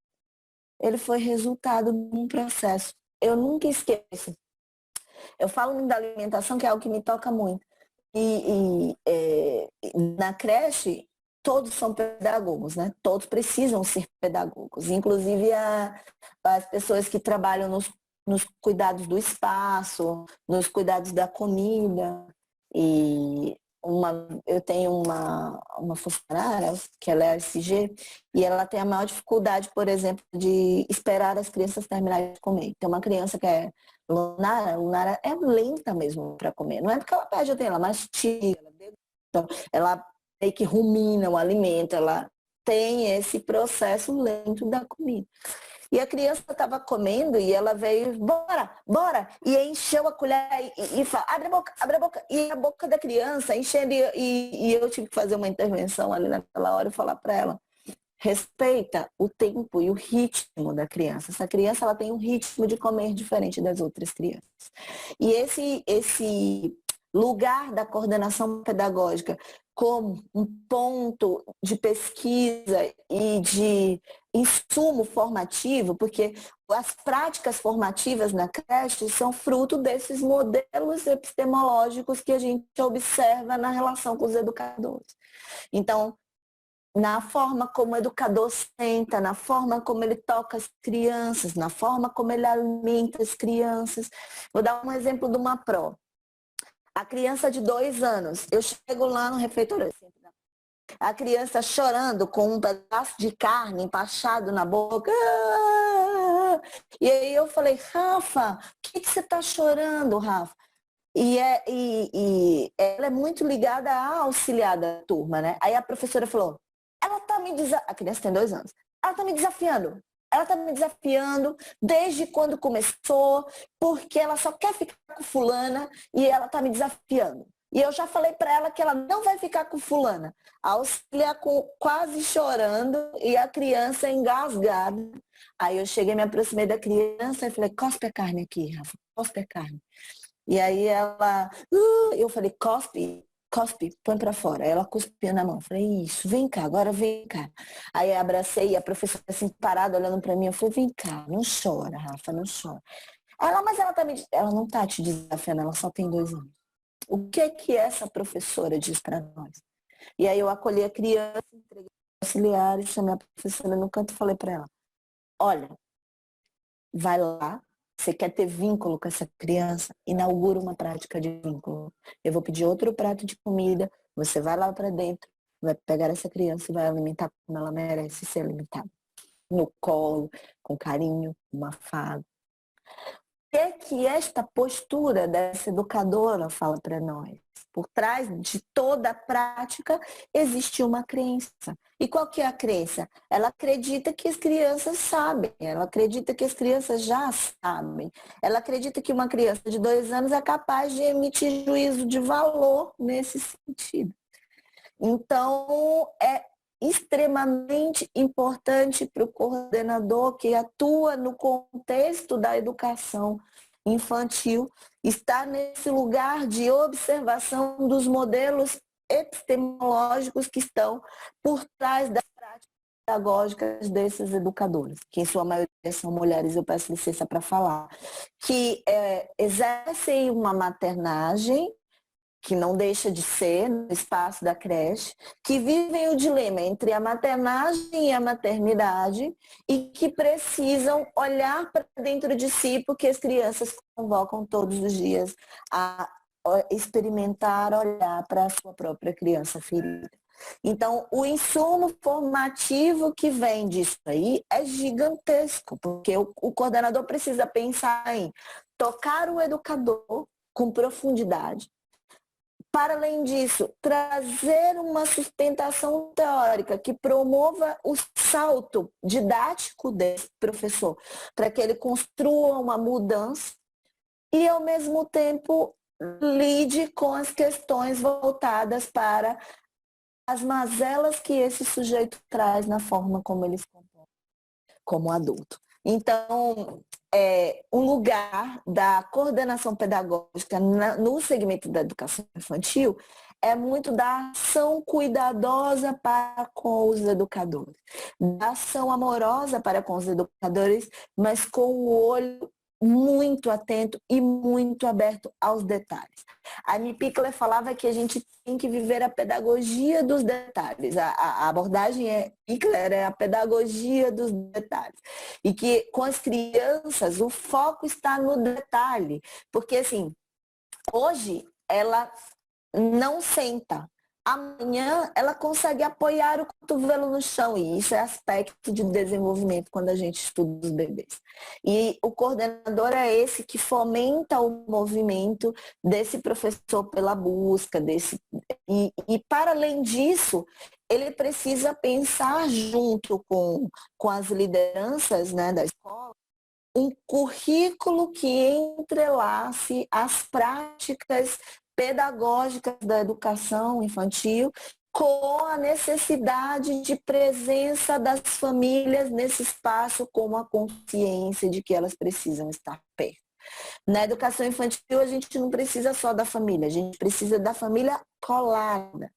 Ele foi resultado de um processo. Eu nunca esqueço. Eu falo muito da alimentação, que é algo que me toca muito. Na creche, todos são pedagogos, né? Todos precisam ser pedagogos. Inclusive as pessoas que trabalham nos cuidados do espaço, nos cuidados da comida. E eu tenho uma funcionária, que ela é SG, e ela tem a maior dificuldade, por exemplo, de esperar as crianças terminarem de comer. Tem uma criança que é Lunara é lenta mesmo para comer. Não é porque ela perde o tempo, ela mastiga, ela meio que rumina o alimento, ela tem esse processo lento da comida. E a criança estava comendo e ela veio, bora! E encheu a colher e fala, abre a boca. E a boca da criança enchendo e eu tive que fazer uma intervenção ali naquela hora e falar para ela, respeita o tempo e o ritmo da criança. Essa criança ela tem um ritmo de comer diferente das outras crianças. E esse lugar da coordenação pedagógica como um ponto de pesquisa e de insumo formativo, porque as práticas formativas na creche são fruto desses modelos epistemológicos que a gente observa na relação com os educadores. Então, na forma como o educador senta, na forma como ele toca as crianças, na forma como ele alimenta as crianças. Vou dar um exemplo de uma pró. A criança de 2 anos, eu chego lá no refeitório, a criança chorando com um pedaço de carne empachado na boca. E aí eu falei, Rafa, o que você está chorando, Rafa? E ela é muito ligada à auxiliar da turma, né? Aí a professora falou, ela tá me desafiando, a criança tem 2 anos, ela tá me desafiando. Ela tá me desafiando desde quando começou, porque ela só quer ficar com fulana e ela tá me desafiando. E eu já falei para ela que ela não vai ficar com fulana. A auxiliar quase chorando e a criança engasgada. Aí eu cheguei, me aproximei da criança e falei, cospe a carne aqui, Rafa, cospe a carne. E aí ela, eu falei, cospe, põe pra fora. Aí ela cuspiu na mão. Falei, isso, vem cá, agora vem cá. Aí eu abracei e a professora assim, parada, olhando pra mim. Eu falei, vem cá, não chora, Rafa, não chora. Mas ela não tá te desafiando, ela só tem 2 anos. O que é que essa professora diz pra nós? E aí eu acolhi a criança, entreguei os auxiliares, chamei a professora no canto e falei pra ela, olha, vai lá, você quer ter vínculo com essa criança? Inaugura uma prática de vínculo. Eu vou pedir outro prato de comida, você vai lá para dentro, vai pegar essa criança e vai alimentar como ela merece ser alimentada. No colo, com carinho, com um afago. O que é que esta postura dessa educadora fala para nós? Por trás de toda a prática existe uma crença. E qual que é a crença? Ela acredita que as crianças sabem, ela acredita que as crianças já sabem. Ela acredita que uma criança de 2 anos é capaz de emitir juízo de valor nesse sentido. Então, extremamente importante para o coordenador que atua no contexto da educação infantil, estar nesse lugar de observação dos modelos epistemológicos que estão por trás das práticas pedagógicas desses educadores, que em sua maioria são mulheres, eu peço licença para falar, que exercem uma maternagem, que não deixa de ser no espaço da creche, que vivem o dilema entre a maternagem e a maternidade e que precisam olhar para dentro de si, porque as crianças convocam todos os dias a experimentar, olhar para a sua própria criança ferida. Então, o insumo formativo que vem disso aí é gigantesco, porque o coordenador precisa pensar em tocar o educador com profundidade. Para além disso, trazer uma sustentação teórica que promova o salto didático desse professor, para que ele construa uma mudança e, ao mesmo tempo, lide com as questões voltadas para as mazelas que esse sujeito traz na forma como ele se comporta como adulto. Então, um lugar da coordenação pedagógica no segmento da educação infantil é muito da ação cuidadosa para com os educadores, da ação amorosa para com os educadores, mas com o olho muito atento e muito aberto aos detalhes. A Amy Pickler falava que a gente tem que viver a pedagogia dos detalhes. A abordagem Pickler é a pedagogia dos detalhes. E que com as crianças o foco está no detalhe. Porque assim, hoje ela não senta. Amanhã ela consegue apoiar o cotovelo no chão, e isso é aspecto de desenvolvimento quando a gente estuda os bebês. E o coordenador é esse que fomenta o movimento desse professor pela busca, e para além disso, ele precisa pensar junto com as lideranças, né, da escola, um currículo que entrelace as práticas pedagógicas da educação infantil com a necessidade de presença das famílias nesse espaço, com a consciência de que elas precisam estar perto. Na educação infantil, a gente não precisa só da família, a gente precisa da família colada.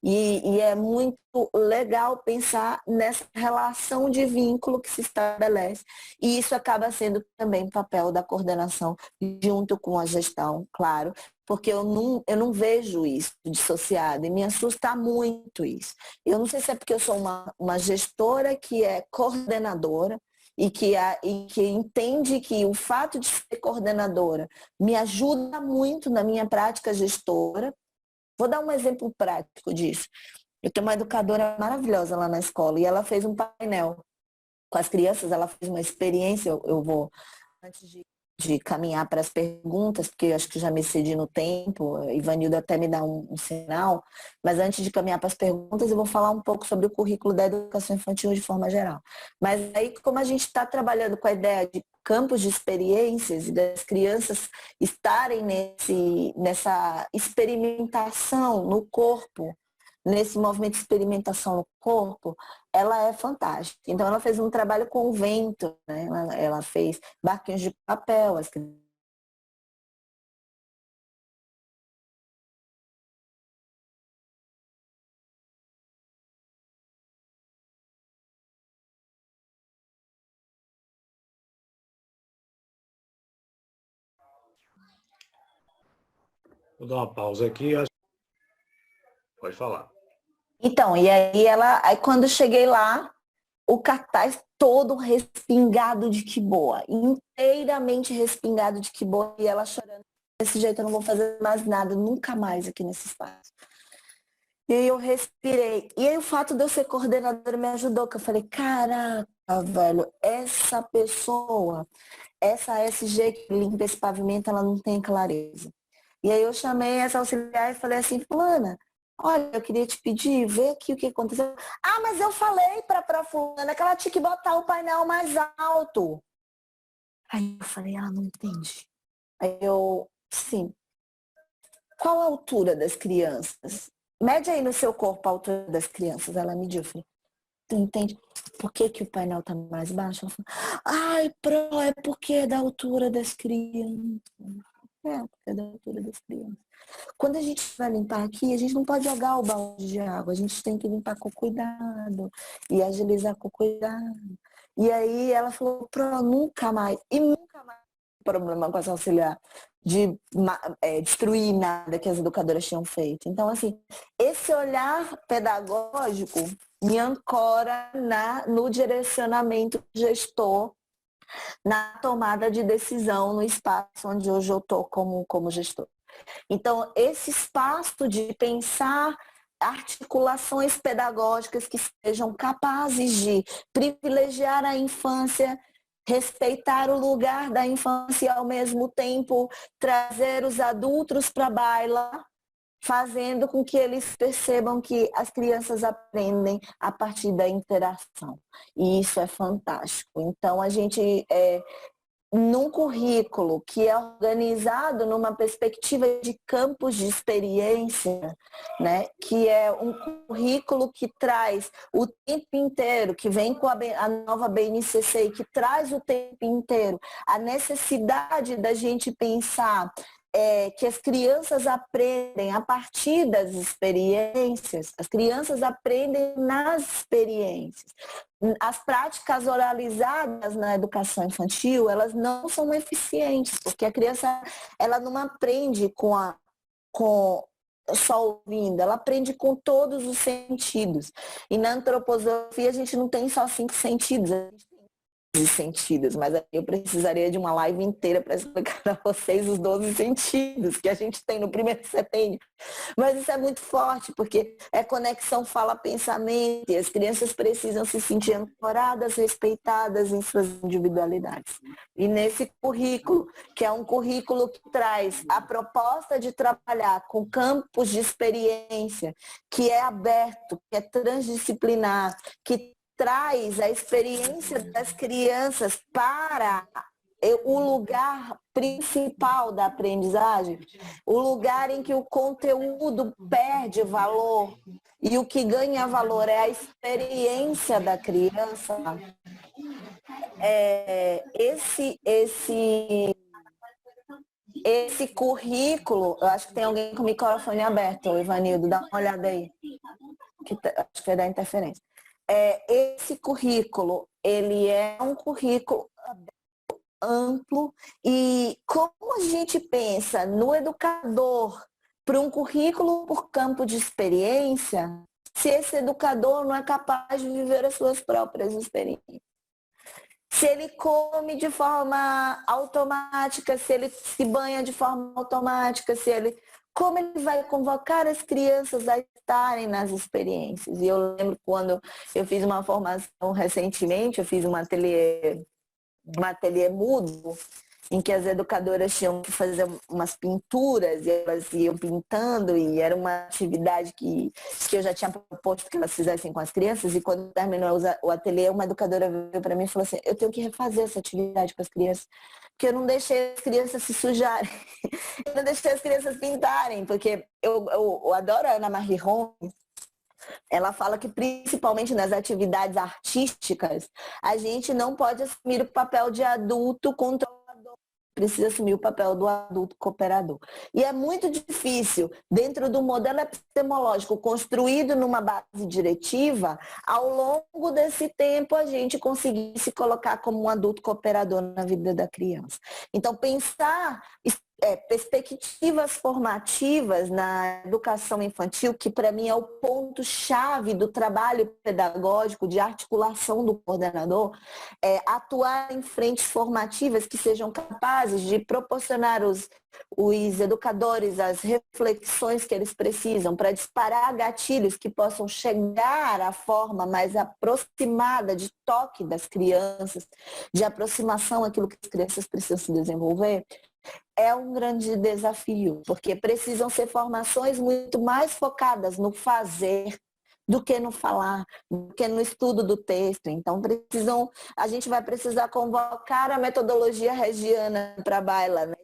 E é muito legal pensar nessa relação de vínculo que se estabelece. E isso acaba sendo também papel da coordenação junto com a gestão, claro, porque eu não vejo isso dissociado e me assusta muito isso. Eu não sei se é porque eu sou uma gestora que é coordenadora e que entende que o fato de ser coordenadora me ajuda muito na minha prática gestora. Vou dar um exemplo prático disso. Eu tenho uma educadora maravilhosa lá na escola e ela fez um painel com as crianças, ela fez uma experiência, eu vou, antes de caminhar para as perguntas, porque eu acho que já me excedi no tempo, Ivanildo até me dá um sinal, mas antes de caminhar para as perguntas, eu vou falar um pouco sobre o currículo da educação infantil de forma geral. Mas aí, como a gente está trabalhando com a ideia de campos de experiências e das crianças estarem nessa experimentação no corpo, nesse movimento de experimentação no corpo, ela é fantástica. Então, ela fez um trabalho com o vento, né? Ela fez barquinhos de papel. Vou dar uma pausa aqui. Pode falar. Então, e aí quando eu cheguei lá, o cartaz todo respingado de que boa, inteiramente respingado de que boa, e ela chorando. Desse jeito eu não vou fazer mais nada, nunca mais aqui nesse espaço. E aí eu respirei. E aí o fato de eu ser coordenadora me ajudou, que eu falei, caraca, velho, essa pessoa, essa SG que limpa esse pavimento, ela não tem clareza. E aí eu chamei essa auxiliar e falei assim, fulana, olha, eu queria te pedir, vê aqui o que aconteceu. Ah, mas eu falei pra fulana que ela tinha que botar o painel mais alto. Aí eu falei, ela não entende. Aí eu, sim, qual a altura das crianças? mede aí no seu corpo a altura das crianças. Ela mediu, eu falei, tu entende por que, que o painel tá mais baixo? Ela falou, ai, Pro, é porque é da altura das crianças. É, porque é da altura das crianças. Quando a gente vai limpar aqui, a gente não pode jogar o balde de água, a gente tem que limpar com cuidado e agilizar com cuidado. E aí ela falou, Pro, nunca mais, e nunca mais problema com essa auxiliar de destruir nada que as educadoras tinham feito. Então, assim, esse olhar pedagógico me ancora no direcionamento do gestor, na tomada de decisão no espaço onde hoje eu estou como gestor. Então, esse espaço de pensar articulações pedagógicas que sejam capazes de privilegiar a infância, respeitar o lugar da infância e, ao mesmo tempo, trazer os adultos para a baila, fazendo com que eles percebam que as crianças aprendem a partir da interação. E isso é fantástico. Então, a gente, num currículo que é organizado numa perspectiva de campos de experiência, né, que é um currículo que traz o tempo inteiro, que vem com a nova BNCC e que traz o tempo inteiro a necessidade da gente pensar que as crianças aprendem a partir das experiências, as crianças aprendem nas experiências. As práticas oralizadas na educação infantil, elas não são eficientes, porque a criança ela não aprende só ouvindo, ela aprende com todos os sentidos. E na antroposofia a gente não tem só 5 sentidos, a gente tem 12 sentidos, mas eu precisaria de uma live inteira para explicar para vocês os 12 sentidos que a gente tem no primeiro setênio. Mas isso é muito forte, porque é conexão fala-pensamento, e as crianças precisam se sentir ancoradas, respeitadas em suas individualidades. E nesse currículo, que é um currículo que traz a proposta de trabalhar com campos de experiência, que é aberto, que é transdisciplinar, que traz a experiência das crianças para o lugar principal da aprendizagem, o lugar em que o conteúdo perde valor e o que ganha valor é a experiência da criança. Esse currículo, eu acho que tem alguém com o microfone aberto, Ivanildo, dá uma olhada aí, acho que vai dar interferência. Esse currículo, ele é um currículo amplo e como a gente pensa no educador para um currículo por campo de experiência, se esse educador não é capaz de viver as suas próprias experiências. Se ele come de forma automática, se ele se banha de forma automática, como ele vai convocar as crianças a estarem nas experiências. E eu lembro quando eu fiz uma formação recentemente, eu fiz um ateliê mudo, em que as educadoras tinham que fazer umas pinturas e elas iam pintando e era uma atividade que eu já tinha proposto que elas fizessem com as crianças e quando terminou o ateliê, uma educadora veio para mim e falou assim, eu tenho que refazer essa atividade com as crianças, porque eu não deixei as crianças se sujarem, eu não deixei as crianças pintarem, porque eu adoro a Ana Marie Ron. Ela fala que principalmente nas atividades artísticas, a gente não pode assumir o papel de adulto controlador, precisa assumir o papel do adulto cooperador. E é muito difícil, dentro do modelo epistemológico construído numa base diretiva, ao longo desse tempo a gente conseguir se colocar como um adulto cooperador na vida da criança. Então, pensar perspectivas formativas na educação infantil, que para mim é o ponto-chave do trabalho pedagógico, de articulação do coordenador, atuar em frentes formativas que sejam capazes de proporcionar os educadores as reflexões que eles precisam para disparar gatilhos que possam chegar à forma mais aproximada de toque das crianças, de aproximação àquilo que as crianças precisam se desenvolver. É um grande desafio, porque precisam ser formações muito mais focadas no fazer do que no falar, do que no estudo do texto. Então, a gente vai precisar convocar a metodologia regiana para a baila, né?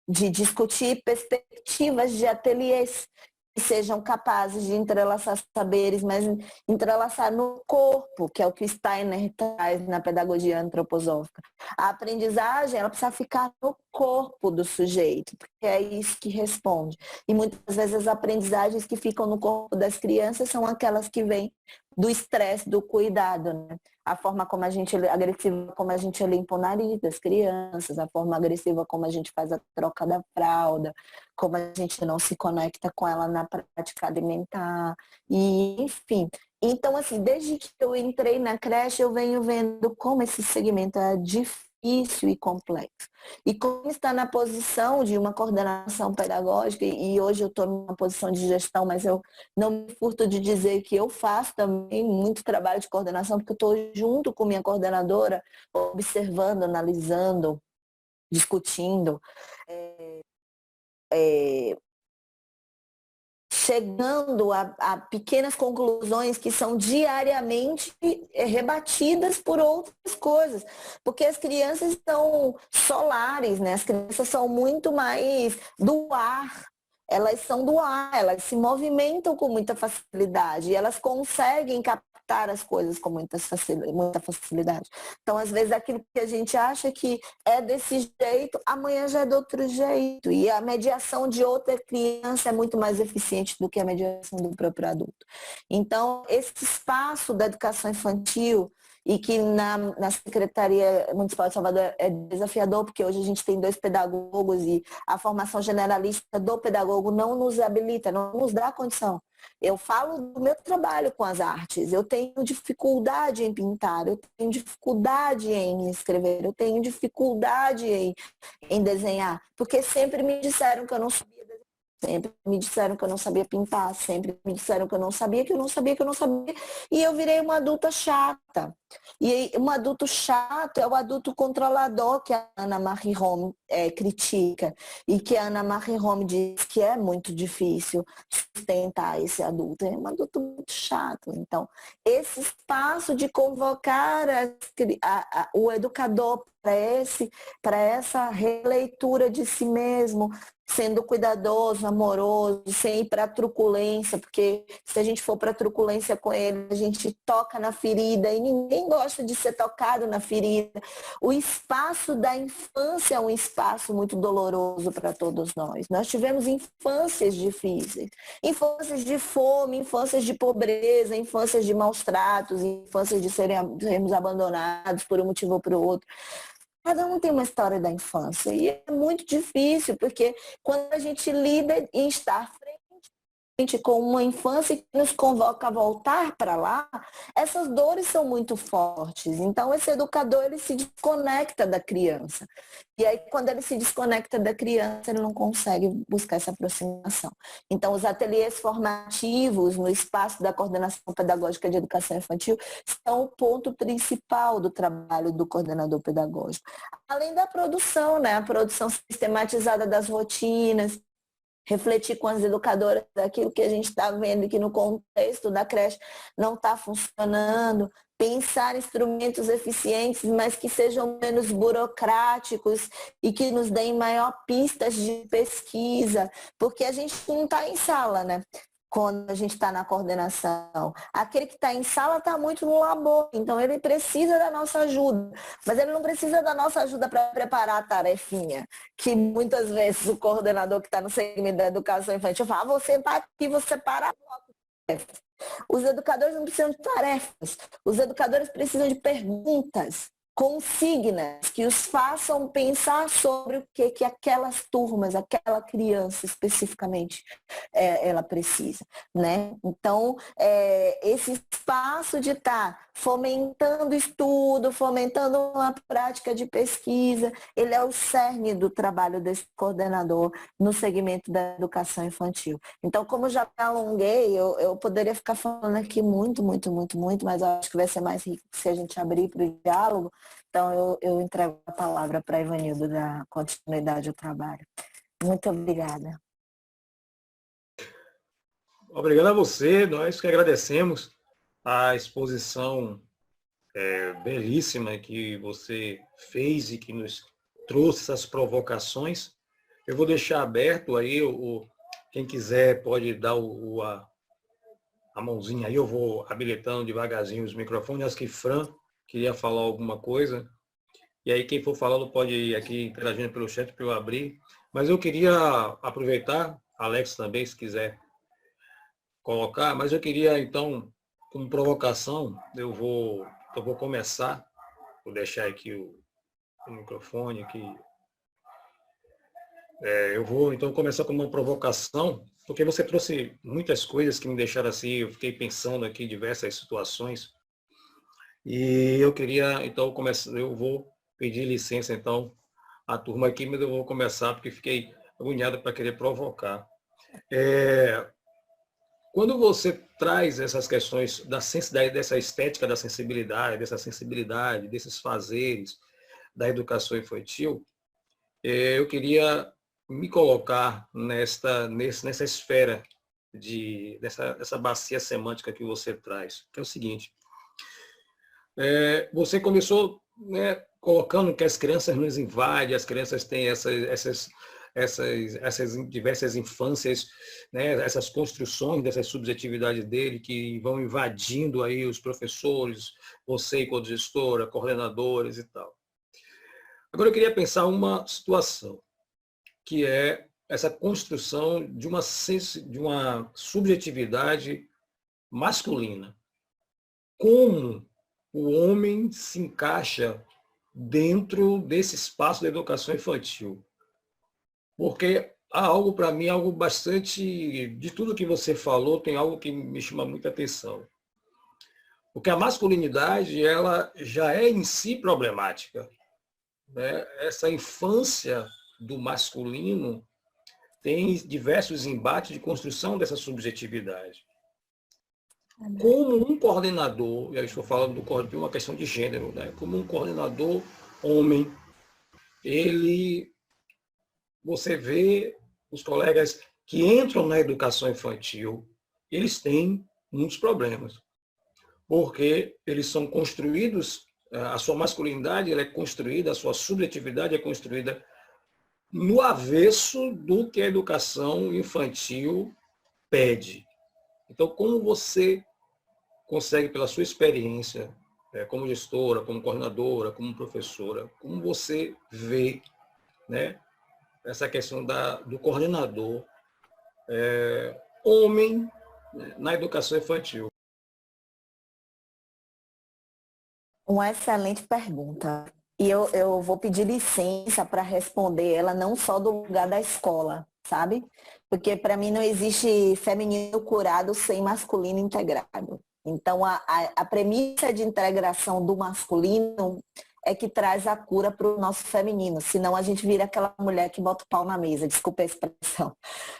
De discutir perspectivas de ateliês que sejam capazes de entrelaçar saberes, mas entrelaçar no corpo, que é o que Steiner traz na pedagogia antroposófica. A aprendizagem, ela precisa ficar no corpo do sujeito, porque é isso que responde. E muitas vezes as aprendizagens que ficam no corpo das crianças são aquelas que vêm do estresse, do cuidado, né? A forma como a gente agressiva, como a gente limpa o nariz das crianças, a forma agressiva como a gente faz a troca da fralda, como a gente não se conecta com ela na prática alimentar, e enfim. Então, assim, desde que eu entrei na creche, eu venho vendo como esse segmento é difícil e complexo. E como está na posição de uma coordenação pedagógica, e hoje eu estou numa posição de gestão, mas eu não me furto de dizer que eu faço também muito trabalho de coordenação, porque eu estou junto com minha coordenadora, observando, analisando, discutindo, chegando a pequenas conclusões que são diariamente rebatidas por outras coisas. Porque as crianças são solares, né? As crianças são muito mais do ar. Elas são do ar, elas se movimentam com muita facilidade e elas conseguem captar as coisas com muita facilidade. Então, às vezes, aquilo que a gente acha que é desse jeito, amanhã já é de outro jeito. E a mediação de outra criança é muito mais eficiente do que a mediação do próprio adulto. Então, esse espaço da educação infantil, e que na Secretaria Municipal de Salvador é desafiador, porque hoje a gente tem 2 pedagogos e a formação generalista do pedagogo não nos habilita, não nos dá condição. Eu falo do meu trabalho com as artes, eu tenho dificuldade em pintar, eu tenho dificuldade em escrever, eu tenho dificuldade em desenhar, porque sempre me disseram que eu não sabia desenhar, sempre me disseram que eu não sabia pintar, sempre me disseram que eu não sabia, que eu não sabia, que eu não sabia, e eu virei uma adulta chata. E um adulto chato é o adulto controlador que a Anna Marie Home critica e que a Anna Marie Home diz que é muito difícil sustentar esse adulto. É um adulto muito chato. Então, esse espaço de convocar o educador para essa releitura de si mesmo, sendo cuidadoso, amoroso, sem ir para a truculência, porque se a gente for para a truculência com ele, a gente toca na ferida e ninguém gosta de ser tocado na ferida. O espaço da infância é um espaço muito doloroso para todos nós. Nós tivemos infâncias difíceis, infâncias de fome, infâncias de pobreza, infâncias de maus tratos, infâncias de sermos abandonados por um motivo ou por outro. Cada um tem uma história da infância e é muito difícil, porque quando a gente lida em estar frente com uma infância que nos convoca a voltar para lá, essas dores são muito fortes. Então, esse educador, ele se desconecta da criança. E aí, quando ele se desconecta da criança, ele não consegue buscar essa aproximação. Então, os ateliês formativos no espaço da coordenação pedagógica de educação infantil são o ponto principal do trabalho do coordenador pedagógico. Além da produção, né? A produção sistematizada das rotinas, refletir com as educadoras daquilo que a gente está vendo e que no contexto da creche não está funcionando, pensar instrumentos eficientes, mas que sejam menos burocráticos e que nos deem maior pistas de pesquisa, porque a gente não está em sala, né? Quando a gente está na coordenação. Aquele que está em sala está muito no labor, então ele precisa da nossa ajuda, mas ele não precisa da nossa ajuda para preparar a tarefinha, que muitas vezes o coordenador que está no segmento da educação infantil fala, você está aqui, você para a tarefas. Os educadores não precisam de tarefas, os educadores precisam de perguntas, consignas que os façam pensar sobre o que aquelas turmas, aquela criança especificamente ela precisa, né? Então, esse espaço de estar fomentando estudo, fomentando uma prática de pesquisa, ele é o cerne do trabalho desse coordenador no segmento da educação infantil. Então, como já me alonguei, eu poderia ficar falando aqui muito, mas eu acho que vai ser mais rico se a gente abrir para o diálogo. Então, eu entrego a palavra para Ivanildo dar continuidade ao trabalho. Muito obrigada. Obrigado a você, nós que agradecemos a exposição belíssima que você fez e que nos trouxe essas provocações. Eu vou deixar aberto aí Quem quiser pode dar a mãozinha aí, eu vou habilitando devagarzinho os microfones. Acho que Fran queria falar alguma coisa. E aí quem for falando pode ir aqui interagindo pelo chat para eu abrir. Mas eu queria aproveitar, Alex também, se quiser colocar, mas eu queria então, como provocação, eu vou começar, vou deixar aqui o microfone aqui. Eu vou então começar com uma provocação, porque você trouxe muitas coisas que me deixaram assim, eu fiquei pensando aqui em diversas situações, e eu queria então começar, eu vou pedir licença então à turma aqui, mas eu vou começar porque fiquei agoniado para querer provocar. Quando você traz essas questões da sensibilidade, dessa estética da sensibilidade, dessa sensibilidade, desses fazeres da educação infantil, eu queria me colocar nessa esfera dessa bacia semântica que você traz, que é o seguinte. Você começou, né, colocando que as crianças nos invadem, as crianças têm essas diversas infâncias, né, essas construções dessas subjetividades dele que vão invadindo aí os professores, você enquanto gestora, coordenadores e tal. Agora eu queria pensar uma situação, que é essa construção de uma subjetividade masculina. Como o homem se encaixa dentro desse espaço da educação infantil? Porque há algo para mim, algo bastante, de tudo que você falou, tem algo que me chama muita atenção. Porque a masculinidade, ela já é em si problemática, né? Essa infância do masculino tem diversos embates de construção dessa subjetividade. Como um coordenador, e aí estou falando de uma questão de gênero, né? Como um coordenador homem, você vê os colegas que entram na educação infantil, eles têm muitos problemas, porque eles são construídos, a sua masculinidade ela é construída, a sua subjetividade é construída no avesso do que a educação infantil pede. Então, como você consegue, pela sua experiência, como gestora, como coordenadora, como professora, como você vê, né, essa questão do coordenador homem, né, na educação infantil? Uma excelente pergunta. E eu vou pedir licença para responder ela não só do lugar da escola, sabe? Porque para mim não existe feminino curado sem masculino integrado. Então a premissa de integração do masculino é que traz a cura para o nosso feminino. Senão a gente vira aquela mulher que bota o pau na mesa, desculpa a expressão.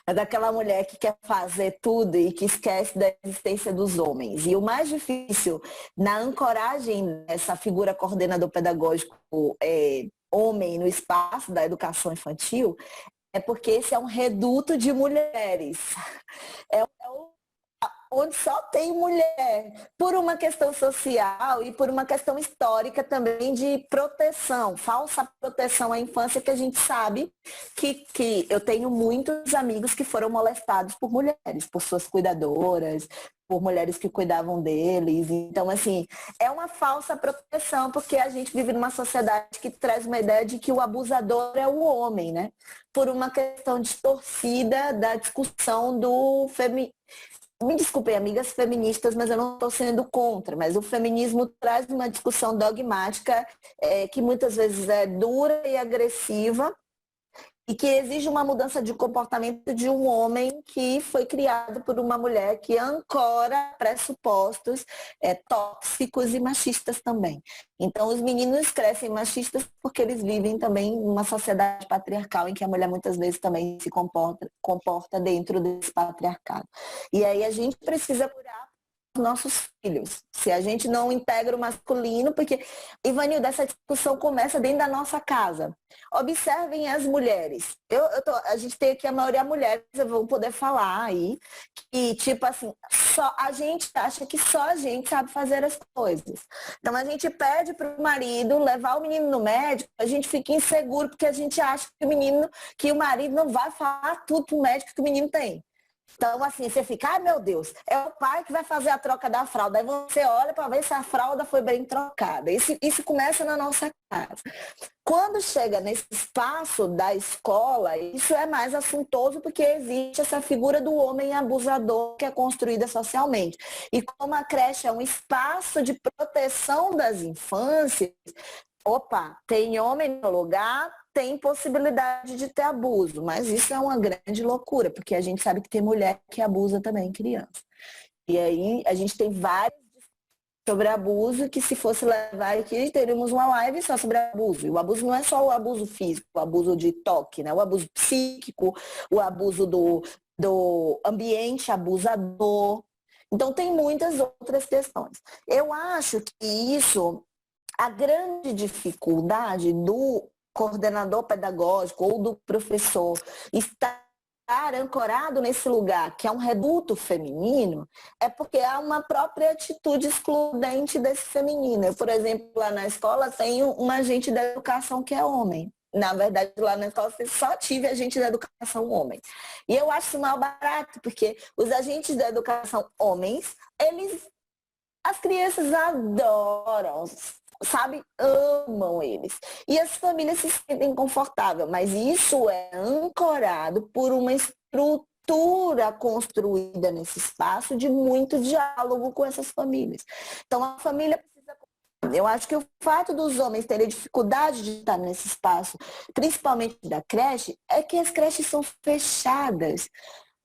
Mas aquela mulher que quer fazer tudo e que esquece da existência dos homens. E o mais difícil na ancoragem dessa figura coordenador pedagógico homem no espaço da educação infantil é porque esse é um reduto de mulheres. Onde só tem mulher, por uma questão social e por uma questão histórica também de proteção, falsa proteção à infância, que a gente sabe que eu tenho muitos amigos que foram molestados por mulheres, por suas cuidadoras, por mulheres que cuidavam deles. Então, assim, é uma falsa proteção, porque a gente vive numa sociedade que traz uma ideia de que o abusador é o homem, né? Por uma questão distorcida da discussão do feminismo. Me desculpem, amigas feministas, mas eu não estou sendo contra, mas o feminismo traz uma discussão dogmática que muitas vezes é dura e agressiva e que exige uma mudança de comportamento de um homem que foi criado por uma mulher que ancora pressupostos tóxicos e machistas também. Então, os meninos crescem machistas porque eles vivem também numa sociedade patriarcal em que a mulher muitas vezes também se comporta dentro desse patriarcado. E aí a gente precisa curar nossos filhos. Se a gente não integra o masculino, porque, Ivanilda, essa discussão começa dentro da nossa casa. Observem as mulheres. A gente tem aqui a maioria mulheres, eu vou poder falar aí, que tipo assim, só a gente acha que só a gente sabe fazer as coisas. Então a gente pede para o marido levar o menino no médico, a gente fica inseguro porque a gente acha que o marido não vai falar tudo pro médico que o menino tem. Então, assim, você fica, ai meu Deus, é o pai que vai fazer a troca da fralda. Aí você olha para ver se a fralda foi bem trocada. Isso começa na nossa casa. Quando chega nesse espaço da escola, isso é mais assuntoso porque existe essa figura do homem abusador que é construída socialmente. E como a creche é um espaço de proteção das infâncias, opa, tem homem no lugar, tem possibilidade de ter abuso, mas isso é uma grande loucura, porque a gente sabe que tem mulher que abusa também criança. E aí a gente tem vários sobre abuso que se fosse levar aqui, teríamos uma live só sobre abuso. E o abuso não é só o abuso físico, o abuso de toque, né? O abuso psíquico, o abuso do ambiente abusador. Então tem muitas outras questões. Eu acho que isso, a grande dificuldade do coordenador pedagógico ou do professor estar ancorado nesse lugar, que é um reduto feminino, é porque há uma própria atitude excludente desse feminino. Eu, por exemplo, lá na escola tenho um agente da educação que é homem. Na verdade, lá na escola eu só tive agente da educação homem. E eu acho isso mal barato, porque os agentes da educação homens, as crianças adoram, sabe, amam eles. E as famílias se sentem confortáveis, mas isso é ancorado por uma estrutura construída nesse espaço de muito diálogo com essas famílias. Então a família precisa. Eu acho que o fato dos homens terem dificuldade de estar nesse espaço, principalmente da creche, é que as creches são fechadas.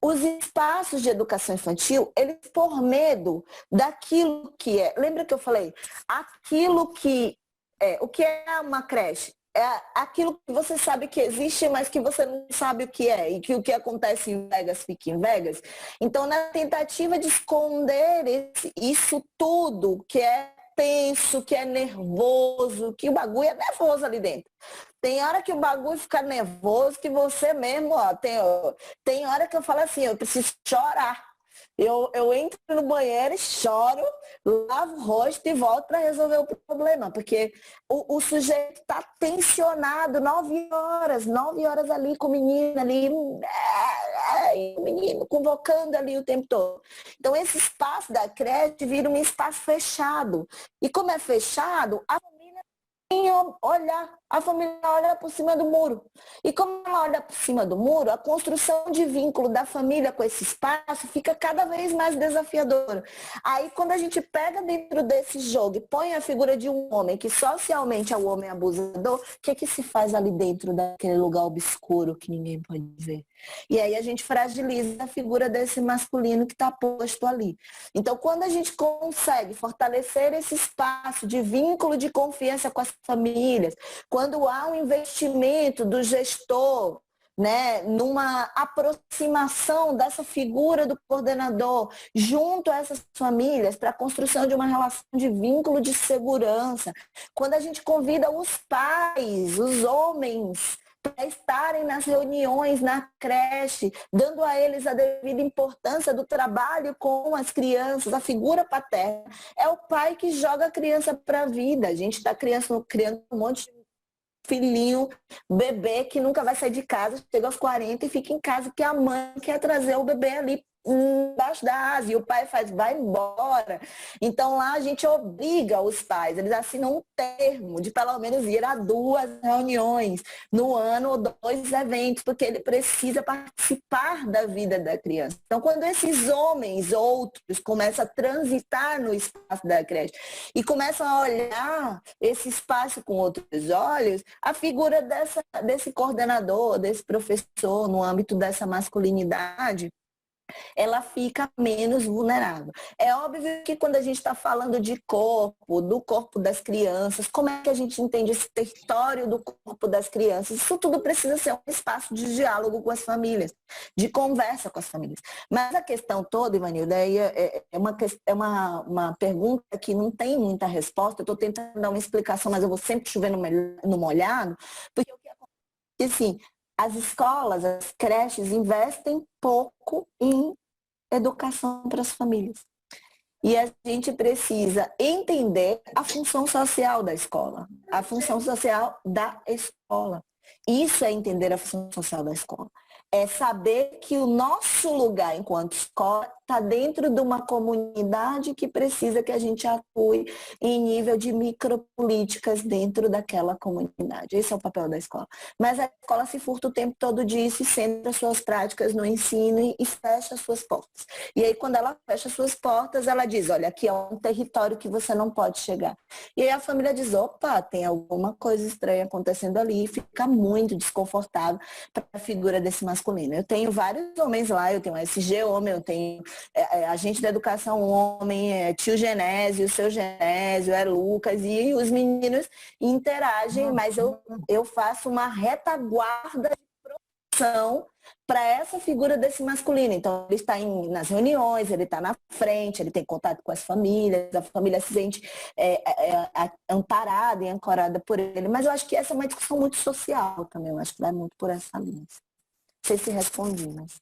Os espaços de educação infantil, eles por medo daquilo que é. Lembra que eu falei? Aquilo que é. O que é uma creche? É aquilo que você sabe que existe, mas que você não sabe o que é. E que o que acontece em Vegas fica em Vegas. Então, na tentativa de esconder isso tudo que é tenso, que é nervoso, que o bagulho é nervoso ali dentro. Tem hora que o bagulho fica nervoso, que você mesmo, tem hora que eu falo assim, eu preciso chorar. Eu entro no banheiro e choro, lavo o rosto e volto para resolver o problema, porque o sujeito está tensionado 9 horas ali com o menino ali, o menino convocando ali o tempo todo. Então esse espaço da creche vira um espaço fechado. E como é fechado, a família olha por cima do muro. E como ela olha por cima do muro, a construção de vínculo da família com esse espaço fica cada vez mais desafiadora. Aí quando a gente pega dentro desse jogo e põe a figura de um homem, que socialmente é o homem abusador, o que se faz ali dentro daquele lugar obscuro que ninguém pode ver? E aí a gente fragiliza a figura desse masculino que está posto ali. Então, quando a gente consegue fortalecer esse espaço de vínculo de confiança com as famílias, quando há um investimento do gestor, né, numa aproximação dessa figura do coordenador junto a essas famílias para a construção de uma relação de vínculo de segurança, quando a gente convida os pais, os homens, para estarem nas reuniões, na creche, dando a eles a devida importância do trabalho com as crianças, a figura paterna. É o pai que joga a criança para a vida. A gente está criando um monte de filhinho, bebê que nunca vai sair de casa, chega aos 40 e fica em casa porque a mãe quer trazer o bebê ali embaixo da asa e o pai vai embora. Então lá a gente obriga os pais, eles assinam um termo de pelo menos ir a 2 reuniões no ano ou 2 eventos, porque ele precisa participar da vida da criança. Então quando esses homens outros começam a transitar no espaço da creche e começam a olhar esse espaço com outros olhos, a figura desse coordenador, desse professor no âmbito dessa masculinidade, ela fica menos vulnerável. É óbvio que quando a gente está falando de corpo, do corpo das crianças, como é que a gente entende esse território do corpo das crianças? Isso tudo precisa ser um espaço de diálogo com as famílias, de conversa com as famílias. Mas a questão toda, Ivanilda, uma pergunta que não tem muita resposta. Eu estou tentando dar uma explicação, mas eu vou sempre chover no molhado, porque o que acontece é assim, as escolas, as creches investem pouco em educação para as famílias. E a gente precisa entender a função social da escola, a função social da escola. Isso é entender a função social da escola. É saber que o nosso lugar enquanto escola está dentro de uma comunidade que precisa que a gente atue em nível de micropolíticas dentro daquela comunidade. Esse é o papel da escola. Mas a escola se furta o tempo todo disso e centra suas práticas no ensino e fecha suas portas. E aí, quando ela fecha suas portas, ela diz, olha, aqui é um território que você não pode chegar. E aí a família diz, opa, tem alguma coisa estranha acontecendo ali, e fica muito desconfortável para a figura desse masculino. Eu tenho vários homens lá, eu tenho SG homem, eu tenho agente da educação homem, tio Genésio, seu Genésio, Lucas, e os meninos interagem, mas eu faço uma retaguarda de proteção para essa figura desse masculino. Então, ele está nas reuniões, ele está na frente, ele tem contato com as famílias, a família se sente amparada e ancorada por ele. Mas eu acho que essa é uma discussão muito social também, eu acho que vai muito por essa linha. Não sei se respondi, mas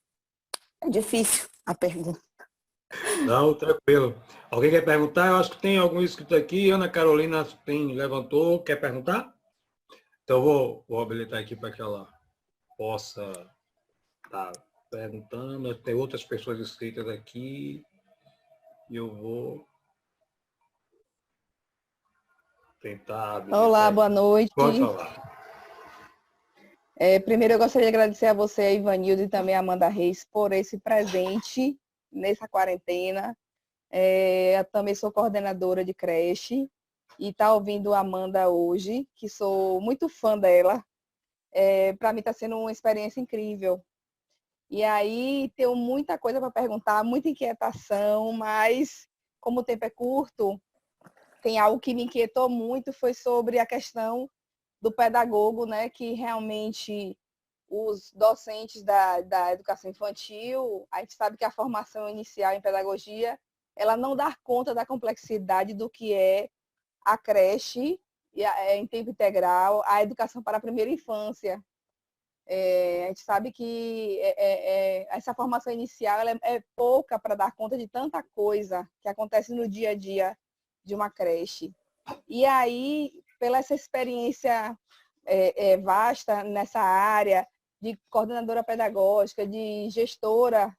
é difícil a pergunta. Não, tranquilo. Alguém quer perguntar? Eu acho que tem algum inscrito aqui. Ana Carolina levantou. Quer perguntar? Então, eu vou habilitar aqui para que ela possa estar perguntando. Tem outras pessoas inscritas aqui. E eu vou tentar habilitar. Olá, boa noite. Pode falar. Primeiro, eu gostaria de agradecer a você, a Ivanilda, e também a Amanda Reis, por esse presente nessa quarentena. Eu também sou coordenadora de creche e tá ouvindo a Amanda hoje, que sou muito fã dela. Para mim está sendo uma experiência incrível. E aí tenho muita coisa para perguntar, muita inquietação, mas como o tempo é curto, tem algo que me inquietou muito, foi sobre a questão do pedagogo, né, que realmente os docentes da educação infantil, a gente sabe que a formação inicial em pedagogia, ela não dá conta da complexidade do que é a creche em tempo integral, a educação para a primeira infância. A gente sabe que essa formação inicial ela é pouca para dar conta de tanta coisa que acontece no dia a dia de uma creche. E aí, pela essa experiência vasta nessa área, de coordenadora pedagógica, de gestora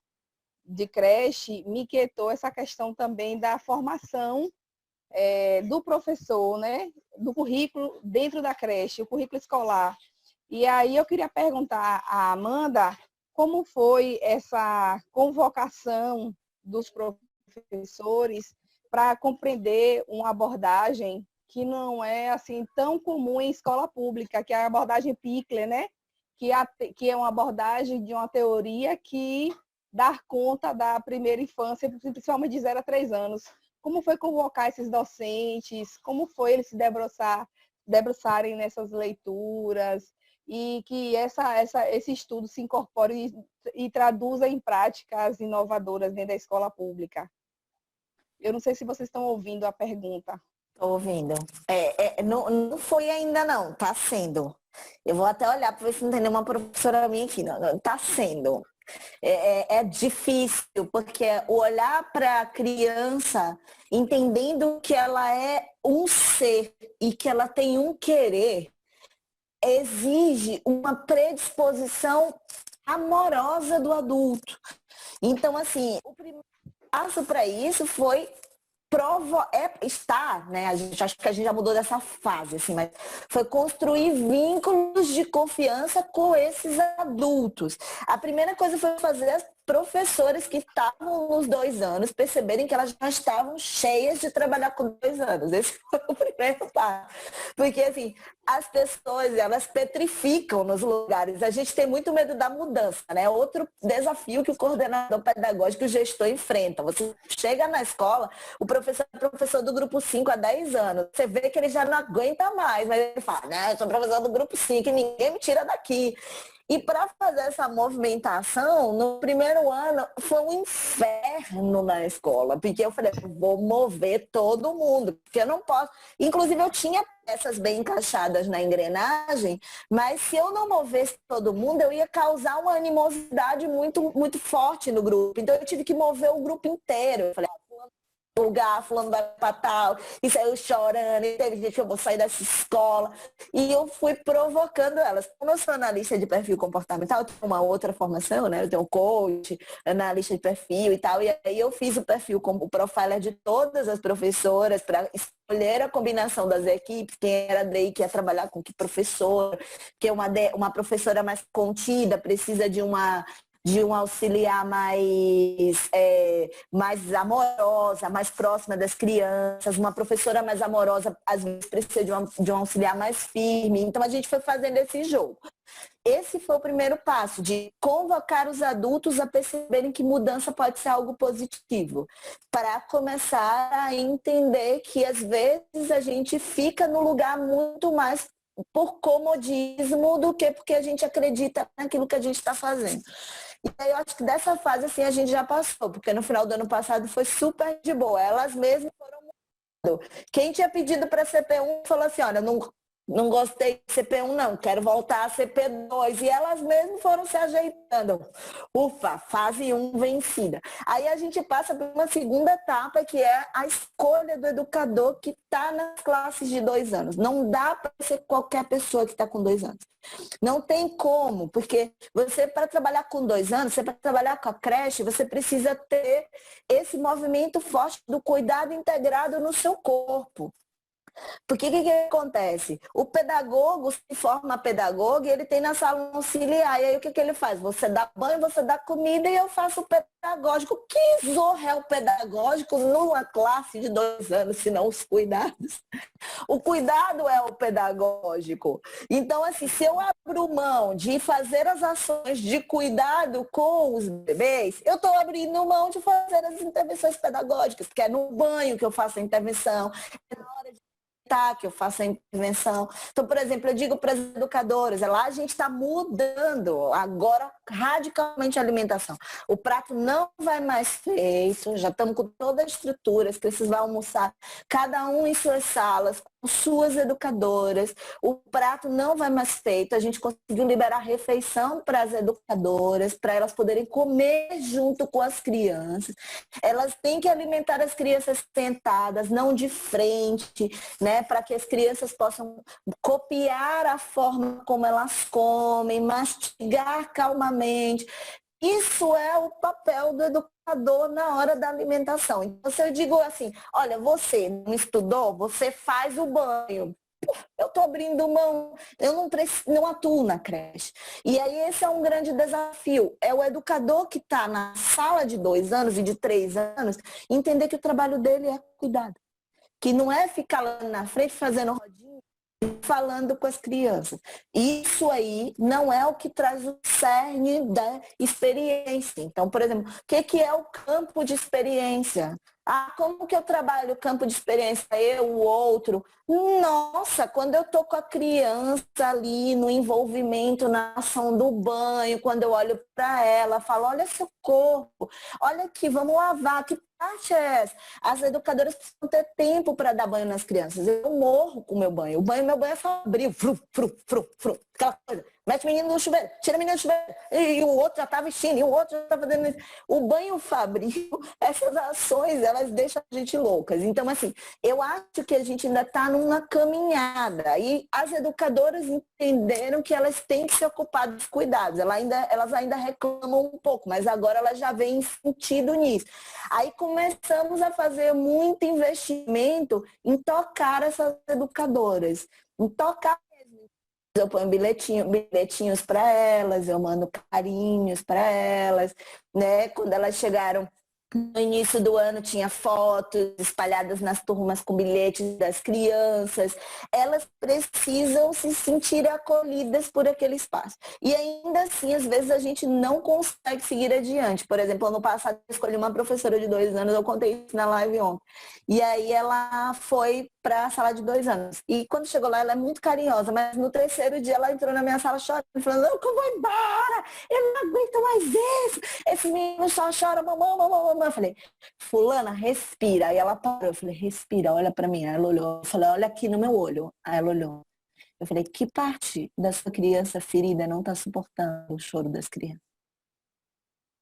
de creche, me inquietou essa questão também da formação do professor, né? Do currículo dentro da creche, o currículo escolar. E aí eu queria perguntar à Amanda como foi essa convocação dos professores para compreender uma abordagem que não é assim tão comum em escola pública, que é a abordagem Pickler, né? Que é uma abordagem de uma teoria que dá conta da primeira infância, principalmente de 0 a 3 anos. Como foi convocar esses docentes? Como foi eles se debruçarem nessas leituras? E que esse estudo se incorpore e traduza em práticas inovadoras dentro da escola pública. Eu não sei se vocês estão ouvindo a pergunta. Estou ouvindo. Não foi ainda não, está sendo. Eu vou até olhar para ver se não tem nenhuma professora minha aqui. Não, está sendo. É difícil, porque o olhar para a criança, entendendo que ela é um ser e que ela tem um querer, exige uma predisposição amorosa do adulto. Então, assim, o primeiro passo para isso foi né? Acho que a gente já mudou dessa fase, assim, mas foi construir vínculos de confiança com esses adultos. A primeira coisa foi fazer professoras que estavam nos 2 anos perceberem que elas já estavam cheias de trabalhar com 2 anos. Esse foi o primeiro passo. Porque, assim, as pessoas, elas petrificam nos lugares. A gente tem muito medo da mudança, né? Outro desafio que o coordenador pedagógico e o gestor enfrentam. Você chega na escola, o professor é professor do grupo 5 há 10 anos. Você vê que ele já não aguenta mais, mas ele fala, né, eu sou professor do grupo 5 e ninguém me tira daqui. E para fazer essa movimentação, no primeiro ano, foi um inferno na escola, porque eu falei, vou mover todo mundo, porque eu não posso. Inclusive, eu tinha peças bem encaixadas na engrenagem, mas se eu não movesse todo mundo, eu ia causar uma animosidade muito, muito forte no grupo. Então, eu tive que mover o grupo inteiro. Eu falei, lugar, fulano vai pra tal, e saiu chorando, e teve gente que eu vou sair dessa escola. E eu fui provocando elas. Como eu sou analista de perfil comportamental, eu tenho uma outra formação, né? Eu tenho coach, analista de perfil e tal. E aí eu fiz o perfil como o profiler de todas as professoras para escolher a combinação das equipes, quem era daí que ia trabalhar com que professor, que uma professora mais contida, precisa de um auxiliar mais amorosa, mais próxima das crianças, uma professora mais amorosa, às vezes precisa de um auxiliar mais firme. Então, a gente foi fazendo esse jogo. Esse foi o primeiro passo, de convocar os adultos a perceberem que mudança pode ser algo positivo, para começar a entender que, às vezes, a gente fica no lugar muito mais por comodismo do que porque a gente acredita naquilo que a gente está fazendo. E aí eu acho que dessa fase, assim, a gente já passou, porque no final do ano passado foi super de boa. Elas mesmas foram mudando. Quem tinha pedido para CP1 falou assim, olha, não gostei de CP1 não, quero voltar a CP2. E elas mesmas foram se ajeitando. Ufa, fase 1 vencida. Aí a gente passa por uma segunda etapa, que é a escolha do educador que está nas classes de 2 anos. Não dá para ser qualquer pessoa que está com 2 anos. Não tem como, porque você, para trabalhar com 2 anos, para trabalhar com a creche, você precisa ter esse movimento forte do cuidado integrado no seu corpo. Porque o que acontece? O pedagogo se forma pedagogo e ele tem na sala um auxiliar. E aí o que ele faz? Você dá banho, você dá comida e eu faço o pedagógico. Que zorra é o pedagógico numa classe de 2 anos, se não os cuidados? O cuidado é o pedagógico. Então, assim, se eu abro mão de fazer as ações de cuidado com os bebês, eu estou abrindo mão de fazer as intervenções pedagógicas, que é no banho que eu faço a intervenção, é na hora de que eu faço a intervenção. Então, por exemplo, eu digo para as educadoras, lá a gente está mudando agora radicalmente a alimentação. O prato não vai mais feito, já estamos com toda a estrutura, as crianças vão almoçar, cada um em suas salas, com suas educadoras. O prato não vai mais feito, a gente conseguiu liberar refeição para as educadoras, para elas poderem comer junto com as crianças. Elas têm que alimentar as crianças sentadas, não de frente, né? Para que as crianças possam copiar a forma como elas comem, mastigar calmamente. Isso é o papel do educador na hora da alimentação. Então, se eu digo assim, olha, você não estudou, você faz o banho. Eu estou abrindo mão, eu não atuo na creche. E aí esse é um grande desafio. É o educador que está na sala de 2 anos e de 3 anos entender que o trabalho dele é cuidado. Que não é ficar lá na frente fazendo rodinha, falando com as crianças. Isso aí não é o que traz o cerne da experiência. Então, por exemplo, o que é o campo de experiência? Como que eu trabalho o campo de experiência? Eu, o outro? Nossa, quando eu tô com a criança ali no envolvimento, na ação do banho, quando eu olho para ela, falo, olha seu corpo, olha aqui, vamos lavar, que parte é essa? As educadoras precisam ter tempo para dar banho nas crianças. Eu morro com o meu banho. Meu banho é fabril, aquela coisa. Mete o menino no chuveiro, tira o menino do chuveiro. E o outro já tá vestindo, e o outro já tá fazendo isso. O banho fabril, essas ações, elas deixam a gente loucas. Então, assim, eu acho que a gente ainda tá numa caminhada. E as educadoras entenderam que elas têm que se ocupar dos cuidados. Elas ainda reclamam um pouco, mas agora elas já veem sentido nisso. Aí começamos a fazer muito investimento em tocar essas educadoras. Em tocar eu ponho bilhetinhos para elas, eu mando carinhos para elas, né? Quando elas chegaram no início do ano tinha fotos espalhadas nas turmas com bilhetes das crianças. Elas precisam se sentir acolhidas por aquele espaço. E ainda assim, às vezes a gente não consegue seguir adiante. Por exemplo, ano passado eu escolhi uma professora de 2 anos, eu contei isso na live ontem. E aí ela foi para a sala de 2 anos. E quando chegou lá, ela é muito carinhosa, mas no 3º dia ela entrou na minha sala chorando, falando, não, que eu vou embora, eu não aguento mais isso, esse menino só chora, mamãe, mamãe, mamãe. Eu falei, fulana, respira. Aí ela parou, eu falei, respira, olha para mim. Aí ela olhou, eu falei, olha aqui no meu olho. Aí ela olhou. Eu falei, que parte da sua criança ferida não está suportando o choro das crianças?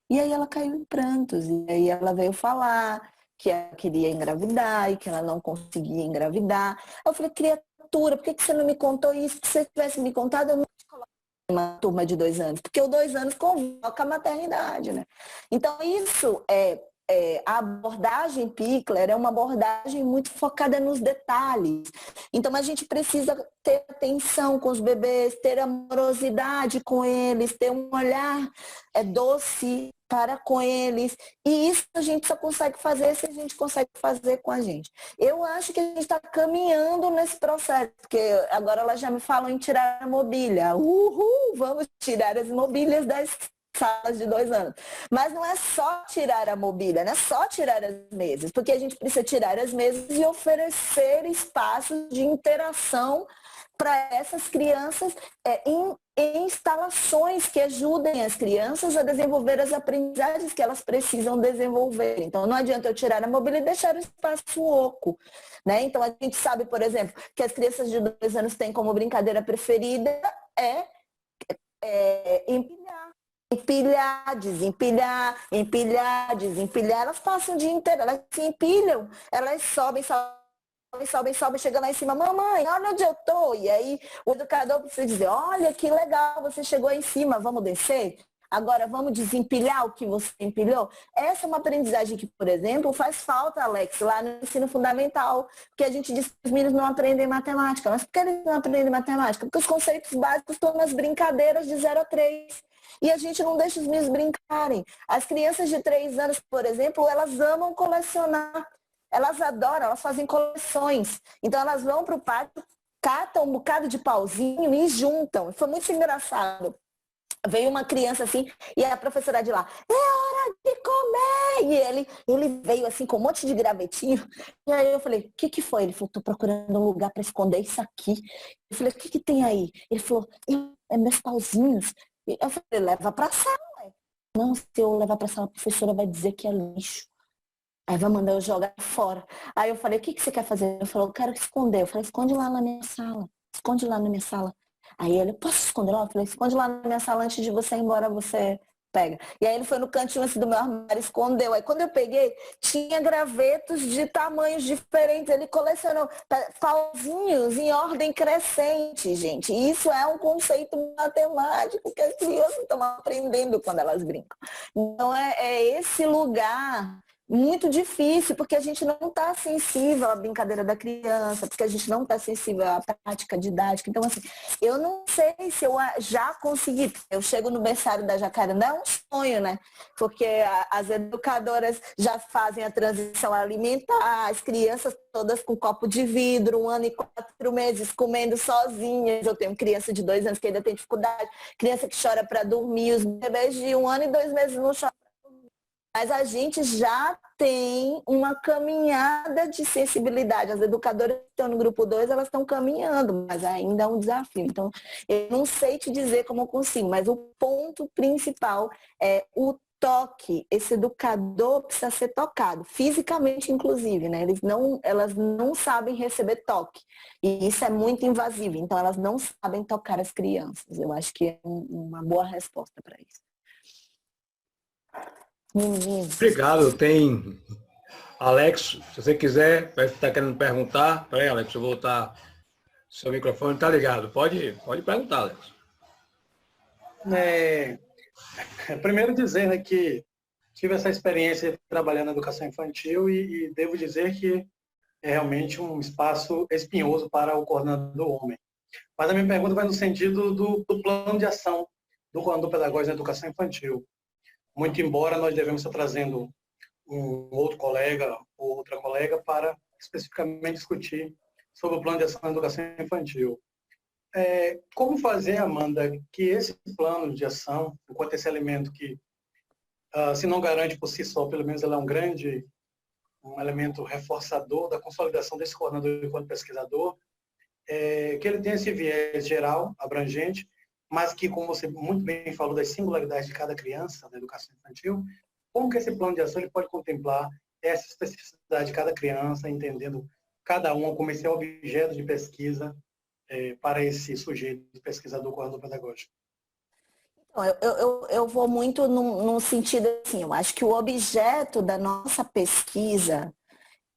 E aí ela caiu em prantos, e aí ela veio falar que ela queria engravidar e que ela não conseguia engravidar. Eu falei, criatura, por que você não me contou isso? Se você tivesse me contado, eu não te coloco uma turma de 2 anos, porque o 2 anos convoca a maternidade, né? Então isso a abordagem Pickler é uma abordagem muito focada nos detalhes. Então a gente precisa ter atenção com os bebês, ter amorosidade com eles, ter um olhar doce para com eles. E isso a gente só consegue fazer se a gente consegue fazer com a gente. Eu acho que a gente está caminhando nesse processo, porque agora elas já me falam em tirar a mobília. Uhul, vamos tirar as mobílias das salas de 2 anos. Mas não é só tirar a mobília, não é só tirar as mesas, porque a gente precisa tirar as mesas e oferecer espaços de interação para essas crianças em instalações que ajudem as crianças a desenvolver as aprendizagens que elas precisam desenvolver. Então, não adianta eu tirar a mobília e deixar o espaço oco, né? Então, a gente sabe, por exemplo, que as crianças de 2 anos têm como brincadeira preferida empilhar, desempilhar, elas passam o dia inteiro, elas se empilham, elas sobem, chegam lá em cima, mamãe, olha onde eu tô. E aí o educador precisa dizer, olha que legal, você chegou aí em cima, vamos descer? Agora vamos desempilhar o que você empilhou? Essa é uma aprendizagem que, por exemplo, faz falta, Alex, lá no ensino fundamental, porque a gente diz que os meninos não aprendem matemática. Mas por que eles não aprendem matemática? Porque os conceitos básicos estão nas brincadeiras de 0 a 3. E a gente não deixa os meninos brincarem. As crianças de 3 anos, por exemplo, elas amam colecionar. Elas adoram, elas fazem coleções. Então elas vão para o pátio, catam um bocado de pauzinho e juntam. Foi muito engraçado. Veio uma criança assim, e a professora de lá, é hora de comer! E ele veio assim com um monte de gravetinho. E aí eu falei, o que foi? Ele falou, tô procurando um lugar para esconder isso aqui. Eu falei, o que tem aí? Ele falou, meus pauzinhos. Eu falei, leva pra sala. Não, se eu levar pra sala, a professora vai dizer que é lixo. Aí vai mandar eu jogar fora. Aí eu falei, o que você quer fazer? Ele falou, eu quero esconder. Eu falei, esconde lá na minha sala. Esconde lá na minha sala. Aí ele, posso esconder lá? Eu falei, esconde lá na minha sala antes de você ir embora, você pega. E aí ele foi no cantinho assim do meu armário, escondeu. Aí quando eu peguei, tinha gravetos de tamanhos diferentes. Ele colecionou pauzinhos em ordem crescente, gente. E isso é um conceito matemático que as crianças estão aprendendo quando elas brincam. Então é esse lugar muito difícil, porque a gente não está sensível à brincadeira da criança, porque a gente não está sensível à prática didática. Então, assim, eu não sei se eu já consegui. Eu chego no berçário da Jacarandá, é um sonho, né? Porque as educadoras já fazem a transição alimentar, as crianças todas com copo de vidro, 1 ano e 4 meses, comendo sozinhas. Eu tenho criança de 2 anos que ainda tem dificuldade, criança que chora para dormir, os bebês de 1 ano e 2 meses não choram. Mas a gente já tem uma caminhada de sensibilidade. As educadoras que estão no grupo 2, elas estão caminhando, mas ainda é um desafio. Então, eu não sei te dizer como eu consigo, mas o ponto principal é o toque. Esse educador precisa ser tocado, fisicamente inclusive, né? Elas não sabem receber toque. E isso é muito invasivo. Então, elas não sabem tocar as crianças. Eu acho que é uma boa resposta para isso. Obrigado. Tem Alex, se você quiser, vai estar querendo perguntar. Peraí, Alex, eu vou voltar. Seu microfone está ligado. Pode perguntar, Alex. Primeiro dizer, né, que tive essa experiência trabalhando na educação infantil e devo dizer que é realmente um espaço espinhoso para o coordenador homem. Mas a minha pergunta vai no sentido do plano de ação do coordenador pedagógico na educação infantil. Muito embora nós devemos estar trazendo um outro colega ou outra colega para especificamente discutir sobre o plano de ação na educação infantil. Como fazer, Amanda, que esse plano de ação, enquanto esse elemento que, se não garante por si só, pelo menos ele é um elemento reforçador da consolidação desse coordenador enquanto pesquisador, que ele tenha esse viés geral, abrangente, mas que, como você muito bem falou, das singularidades de cada criança na educação infantil, como que esse plano de ação ele pode contemplar essa especificidade de cada criança, entendendo cada uma como esse é objeto de pesquisa para esse sujeito pesquisador coordenador pedagógico? Então, eu vou muito num sentido assim, eu acho que o objeto da nossa pesquisa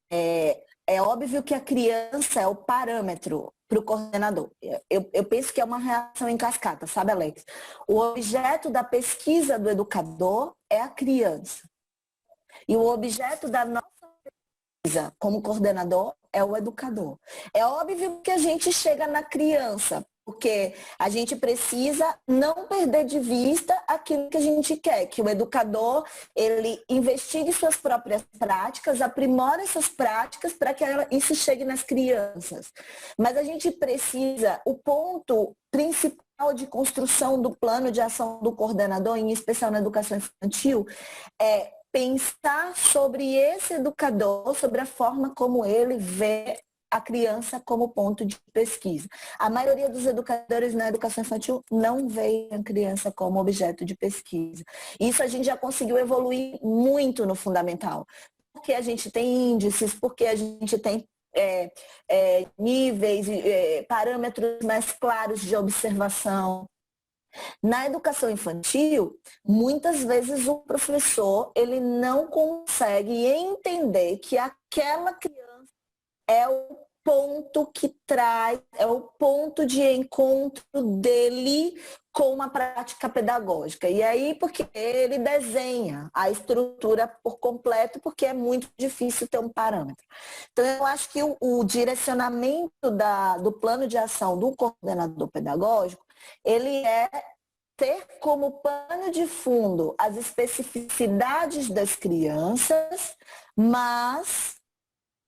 é óbvio que a criança é o parâmetro para o coordenador. Eu penso que é uma reação em cascata, sabe, Alex? O objeto da pesquisa do educador é a criança. E o objeto da nossa pesquisa como coordenador é o educador. É óbvio que a gente chega na criança, porque a gente precisa não perder de vista aquilo que a gente quer, que o educador, ele investigue suas próprias práticas, aprimore essas práticas para que isso chegue nas crianças. Mas a gente precisa, o ponto principal de construção do plano de ação do coordenador, em especial na educação infantil, é pensar sobre esse educador, sobre a forma como ele vê a criança como ponto de pesquisa. A maioria dos educadores na educação infantil não vê a criança como objeto de pesquisa. Isso a gente já conseguiu evoluir muito no fundamental. Porque a gente tem índices, porque a gente tem níveis, parâmetros mais claros de observação. Na educação infantil, muitas vezes o professor ele não consegue entender que aquela criança é o ponto que traz, é o ponto de encontro dele com uma prática pedagógica. E aí, porque ele desenha a estrutura por completo, porque é muito difícil ter um parâmetro. Então, eu acho que o direcionamento do plano de ação do coordenador pedagógico, ele é ter como pano de fundo as especificidades das crianças, mas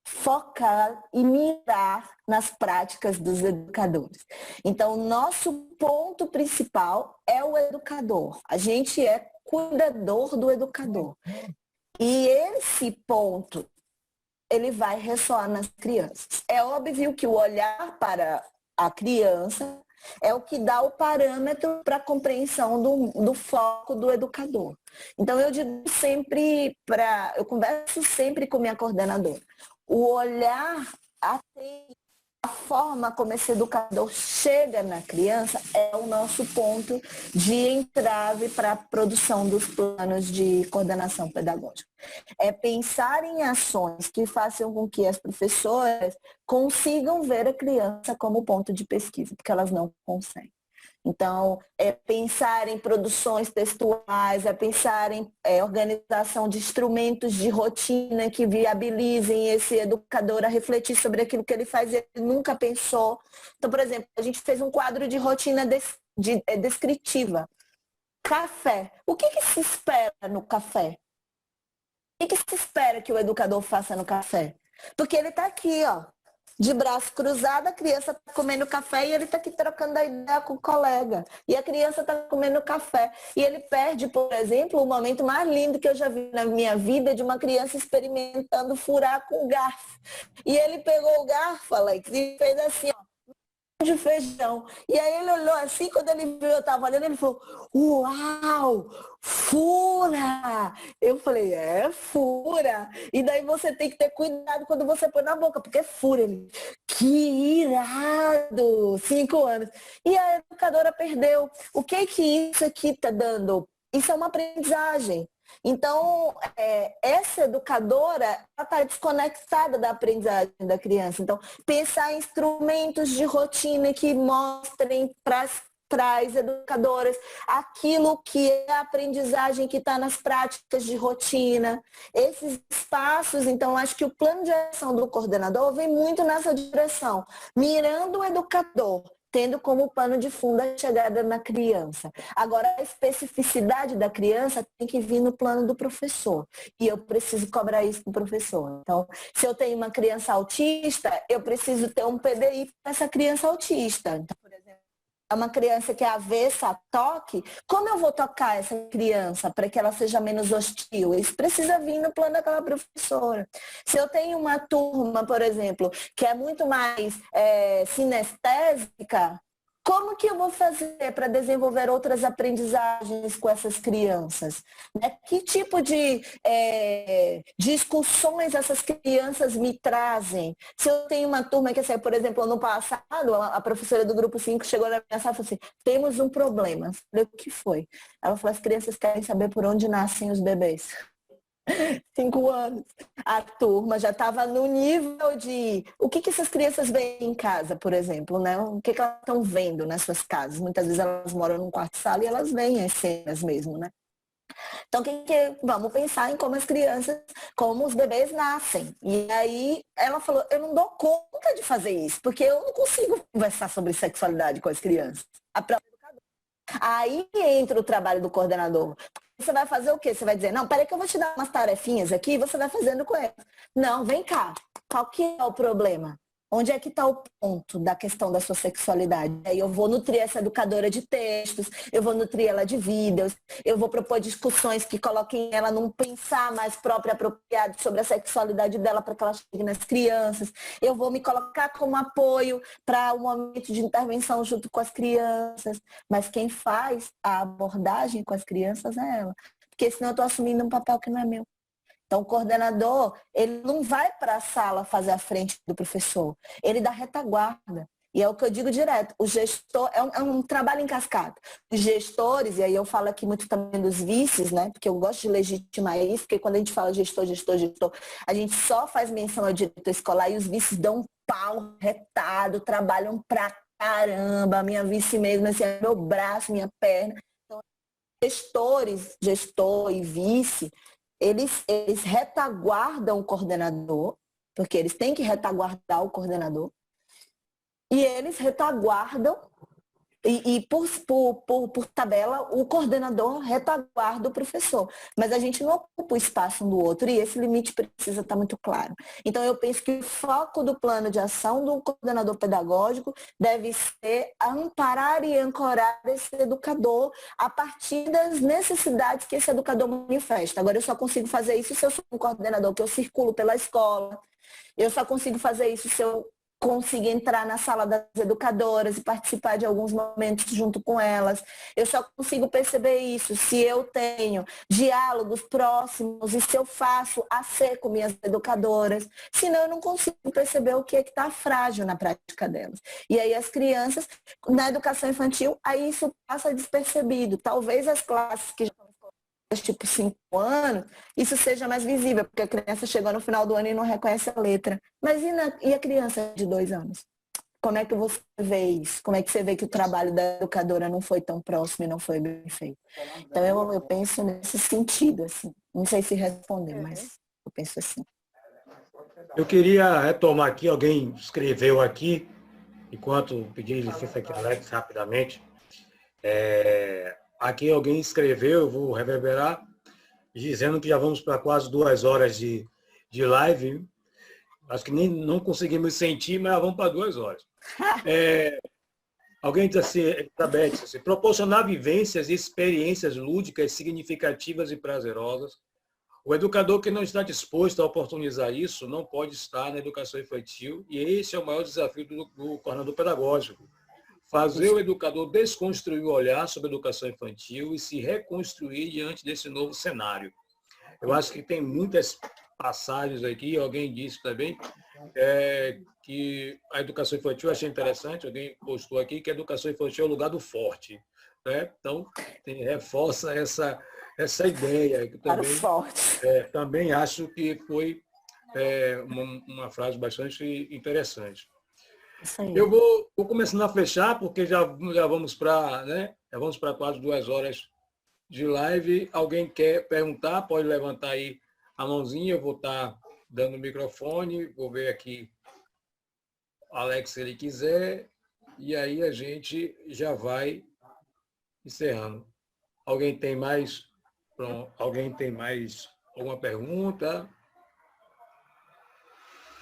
focar e mirar nas práticas dos educadores. Então, o nosso ponto principal é o educador. A gente é cuidador do educador. E esse ponto, ele vai ressoar nas crianças. É óbvio que o olhar para a criança é o que dá o parâmetro para a compreensão do foco do educador. Então, eu digo sempre, eu converso sempre com minha coordenadora. O olhar atento, a forma como esse educador chega na criança é o nosso ponto de entrave para a produção dos planos de coordenação pedagógica. É pensar em ações que façam com que as professoras consigam ver a criança como ponto de pesquisa, porque elas não conseguem. Então, é pensar em produções textuais, é pensar em organização de instrumentos de rotina que viabilizem esse educador a refletir sobre aquilo que ele faz e ele nunca pensou. Então, por exemplo, a gente fez um quadro de rotina descritiva. Café. O que se espera no café? O que se espera que o educador faça no café? Porque ele está aqui, ó. De braço cruzado, a criança está comendo café e ele está aqui trocando a ideia com o colega. E a criança está comendo café. E ele perde, por exemplo, o momento mais lindo que eu já vi na minha vida de uma criança experimentando furar com garfo. E ele pegou o garfo, Alex, e fez assim, ó, de feijão. E aí ele olhou assim, quando ele viu eu estava olhando, ele falou, uau, fura! Eu falei, fura! E daí você tem que ter cuidado quando você põe na boca, porque fura. Ele, que irado! 5 anos. E a educadora perdeu. O que isso aqui está dando? Isso é uma aprendizagem. Então, essa educadora está desconectada da aprendizagem da criança. Então, pensar em instrumentos de rotina que mostrem para as educadoras aquilo que é a aprendizagem que está nas práticas de rotina. Esses espaços, então, acho que o plano de ação do coordenador vem muito nessa direção, mirando o educador tendo como pano de fundo a chegada na criança. Agora, a especificidade da criança tem que vir no plano do professor. E eu preciso cobrar isso do professor. Então, se eu tenho uma criança autista, eu preciso ter um PDI para essa criança autista. Então, por exemplo, é uma criança que é avessa a toque, como eu vou tocar essa criança para que ela seja menos hostil? Isso precisa vir no plano daquela professora. Se eu tenho uma turma, por exemplo, que é muito mais sinestésica, como que eu vou fazer para desenvolver outras aprendizagens com essas crianças? Né? Que tipo de discussões essas crianças me trazem? Se eu tenho uma turma que, por exemplo, ano passado, a professora do grupo 5 chegou na minha sala e falou assim, temos um problema. Eu falei, o que foi? Ela falou, as crianças querem saber por onde nascem os bebês. 5 anos. A turma já estava no nível de o que essas crianças veem em casa, por exemplo, né? O que elas estão vendo nas suas casas. Muitas vezes elas moram num quarto-sala e elas veem as cenas mesmo, né? Então, vamos pensar em como as crianças, como os bebês nascem. E aí ela falou, eu não dou conta de fazer isso, porque eu não consigo conversar sobre sexualidade com as crianças. Aí entra o trabalho do coordenador. Você vai fazer o quê? Você vai dizer, não, peraí que eu vou te dar umas tarefinhas aqui e você vai fazendo com elas. Não, vem cá. Qual que é o problema? Onde é que está o ponto da questão da sua sexualidade? Aí eu vou nutrir essa educadora de textos, eu vou nutrir ela de vídeos, eu vou propor discussões que coloquem ela num pensar mais próprio e apropriado sobre a sexualidade dela para que ela chegue nas crianças. Eu vou me colocar como apoio para o momento de intervenção junto com as crianças. Mas quem faz a abordagem com as crianças é ela. Porque senão eu estou assumindo um papel que não é meu. Então, o coordenador, ele não vai para a sala fazer a frente do professor, ele dá retaguarda. E é o que eu digo direto, o gestor é um trabalho em cascata. Os gestores, e aí eu falo aqui muito também dos vices, né? Porque eu gosto de legitimar isso, porque quando a gente fala gestor, a gente só faz menção ao diretor escolar e os vices dão um pau retado, trabalham pra caramba, minha vice mesmo, assim, é meu braço, minha perna. Então, gestor e vice, eles retaguardam o coordenador, porque eles têm que retaguardar o coordenador, e eles retaguardam, e por tabela, o coordenador retaguarda o professor. Mas a gente não ocupa o espaço um do outro, e esse limite precisa estar muito claro. Então, eu penso que o foco do plano de ação do coordenador pedagógico deve ser amparar e ancorar esse educador a partir das necessidades que esse educador manifesta. Agora, eu só consigo fazer isso se eu sou um coordenador que eu circulo pela escola. Eu só consigo fazer isso se eu consiga entrar na sala das educadoras e participar de alguns momentos junto com elas. Eu só consigo perceber isso se eu tenho diálogos próximos e se eu faço a ser com minhas educadoras. Senão eu não consigo perceber o que é que está frágil na prática delas. E aí as crianças, na educação infantil, aí isso passa despercebido. Talvez as classes que já tipo 5 anos, isso seja mais visível, porque a criança chegou no final do ano e não reconhece a letra. Mas e a criança de 2 anos? Como é que você vê isso? Como é que você vê que o trabalho da educadora não foi tão próximo e não foi bem feito? Então eu penso nesse sentido, assim. Não sei se responder, mas eu penso assim. Eu queria retomar aqui, alguém escreveu aqui, enquanto pedi licença aqui, Alex, rapidamente. Aqui alguém escreveu, eu vou reverberar, dizendo que já vamos para quase 2 horas de live. Acho que nem não conseguimos sentir, mas vamos para 2 horas. Alguém diz assim, Elizabeth, assim, proporcionar vivências e experiências lúdicas significativas e prazerosas. O educador que não está disposto a oportunizar isso não pode estar na educação infantil, e esse é o maior desafio do coordenador pedagógico. Fazer o educador desconstruir o olhar sobre a educação infantil e se reconstruir diante desse novo cenário. Eu acho que tem muitas passagens aqui, alguém disse também, que a educação infantil, eu achei interessante, alguém postou aqui que a educação infantil é o lugar do forte. Né? Então, reforça essa ideia. Que também acho que foi uma frase bastante interessante. Eu vou começando a fechar, porque já vamos para, né? Já vamos para quase 2 horas de live. Alguém quer perguntar? Pode levantar aí a mãozinha. Eu vou estar dando o microfone. Vou ver aqui, Alex, se ele quiser. e aí a gente já vai encerrando. Alguém tem mais? Pronto. Alguém tem mais alguma pergunta?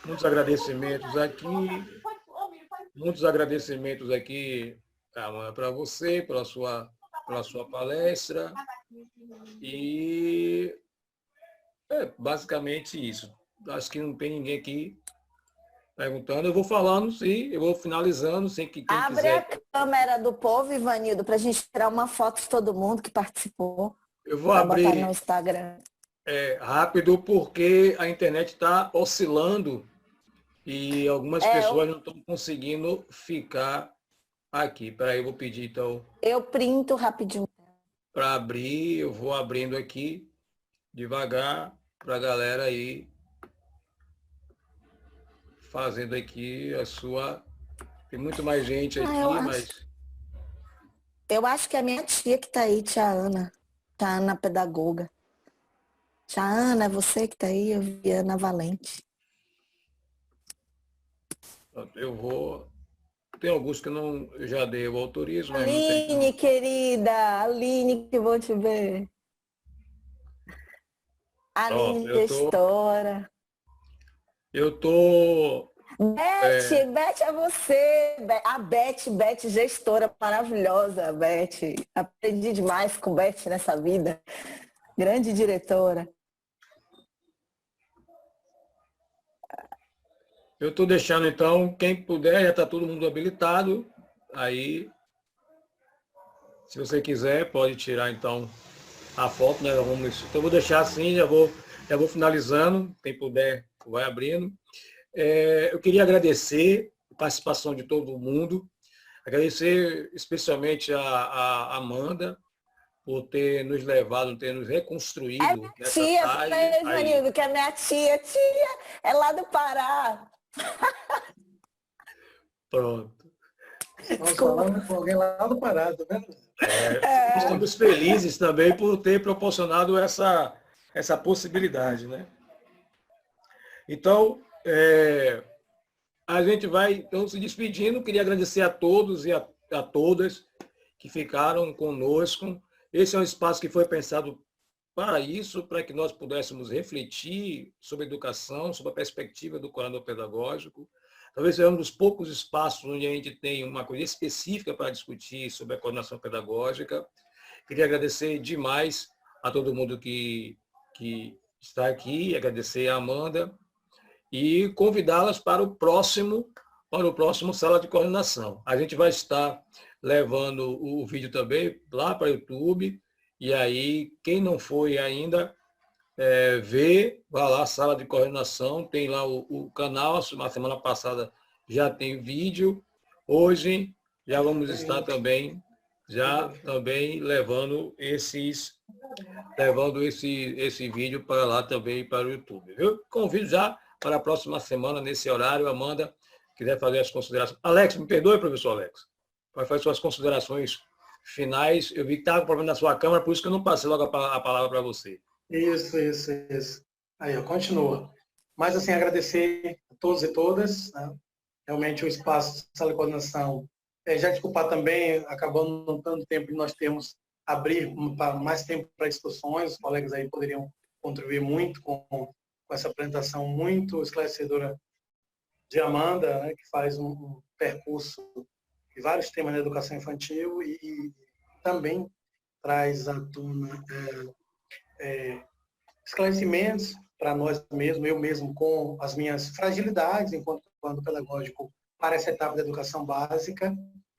Muitos agradecimentos aqui. Muitos agradecimentos aqui, Amanda, para você, pela sua palestra. E basicamente isso. Acho que não tem ninguém aqui perguntando. Eu vou falando, sim, eu vou finalizando, sem que quem Abre quiser. a câmera do povo, Ivanildo, para a gente tirar uma foto de todo mundo que participou. Eu vou Para botar no abrir Instagram. rápido, porque a internet está oscilando e algumas pessoas não estão conseguindo ficar aqui. Peraí, eu vou pedir, então, Eu printo rapidinho. para abrir. Eu vou abrindo aqui devagar para a galera aí fazendo aqui a sua. Tem muito mais gente aqui, mas. Eu acho que é a minha tia que está aí, tia Ana. Tia Ana, pedagoga. Tia Ana, é você que está aí? Eu vi Ana Valente. Eu vou. Tem alguns que eu já dei o autorismo, mas não Aline, tem. querida, Aline, que bom te ver. Aline, gestora. Eu tô. Beth é você. A Beth, gestora maravilhosa, Beth. Aprendi demais com Beth nessa vida. Grande diretora. Eu estou deixando, então, quem puder, já está todo mundo habilitado. Aí, se você quiser, pode tirar, então, a foto, né? Então, eu vou deixar assim, já vou finalizando. Quem puder, vai abrindo. Eu queria agradecer a participação de todo mundo. Agradecer especialmente a Amanda por ter nos levado, ter nos reconstruído nessa tarde. Ivanildo, que é minha tia. Tia, é lá do Pará. Pronto. Estamos falando com alguém lá do Pará, tá vendo? Estamos felizes também por ter proporcionado essa possibilidade, né? Então, a gente vai então se despedindo. Queria agradecer a todos e a todas que ficaram conosco. Esse é um espaço que foi pensado para isso, para que nós pudéssemos refletir sobre educação, sobre a perspectiva do coordenador pedagógico. Talvez seja um dos poucos espaços onde a gente tem uma coisa específica para discutir sobre a coordenação pedagógica. Queria agradecer demais a todo mundo que está aqui, agradecer a Amanda e convidá-las para o próximo Sala de Coordenação. A gente vai estar levando o vídeo também lá para o YouTube, e aí, quem não foi ainda, vá lá, Sala de Coordenação, tem lá o canal, na semana passada já tem vídeo, hoje já vamos estar também, levando esse vídeo para lá também, para o YouTube. Eu convido já para a próxima semana, nesse horário, Amanda, quiser fazer as considerações. Alex, me perdoe, professor Alex, vai fazer suas considerações finais. Eu vi que estava com problema na sua câmera, por isso que eu não passei logo a palavra para você. Isso. Aí, continua. Mas, assim, agradecer a todos e todas, né? Realmente o espaço de sala de coordenação. Já desculpar também, acabando não dando tempo de nós termos, abrir mais tempo para discussões, os colegas aí poderiam contribuir muito com essa apresentação muito esclarecedora de Amanda, né, que faz um percurso de vários temas na educação infantil e também traz à tona esclarecimentos para nós mesmos, eu mesmo com as minhas fragilidades enquanto pedagógico para essa etapa da educação básica,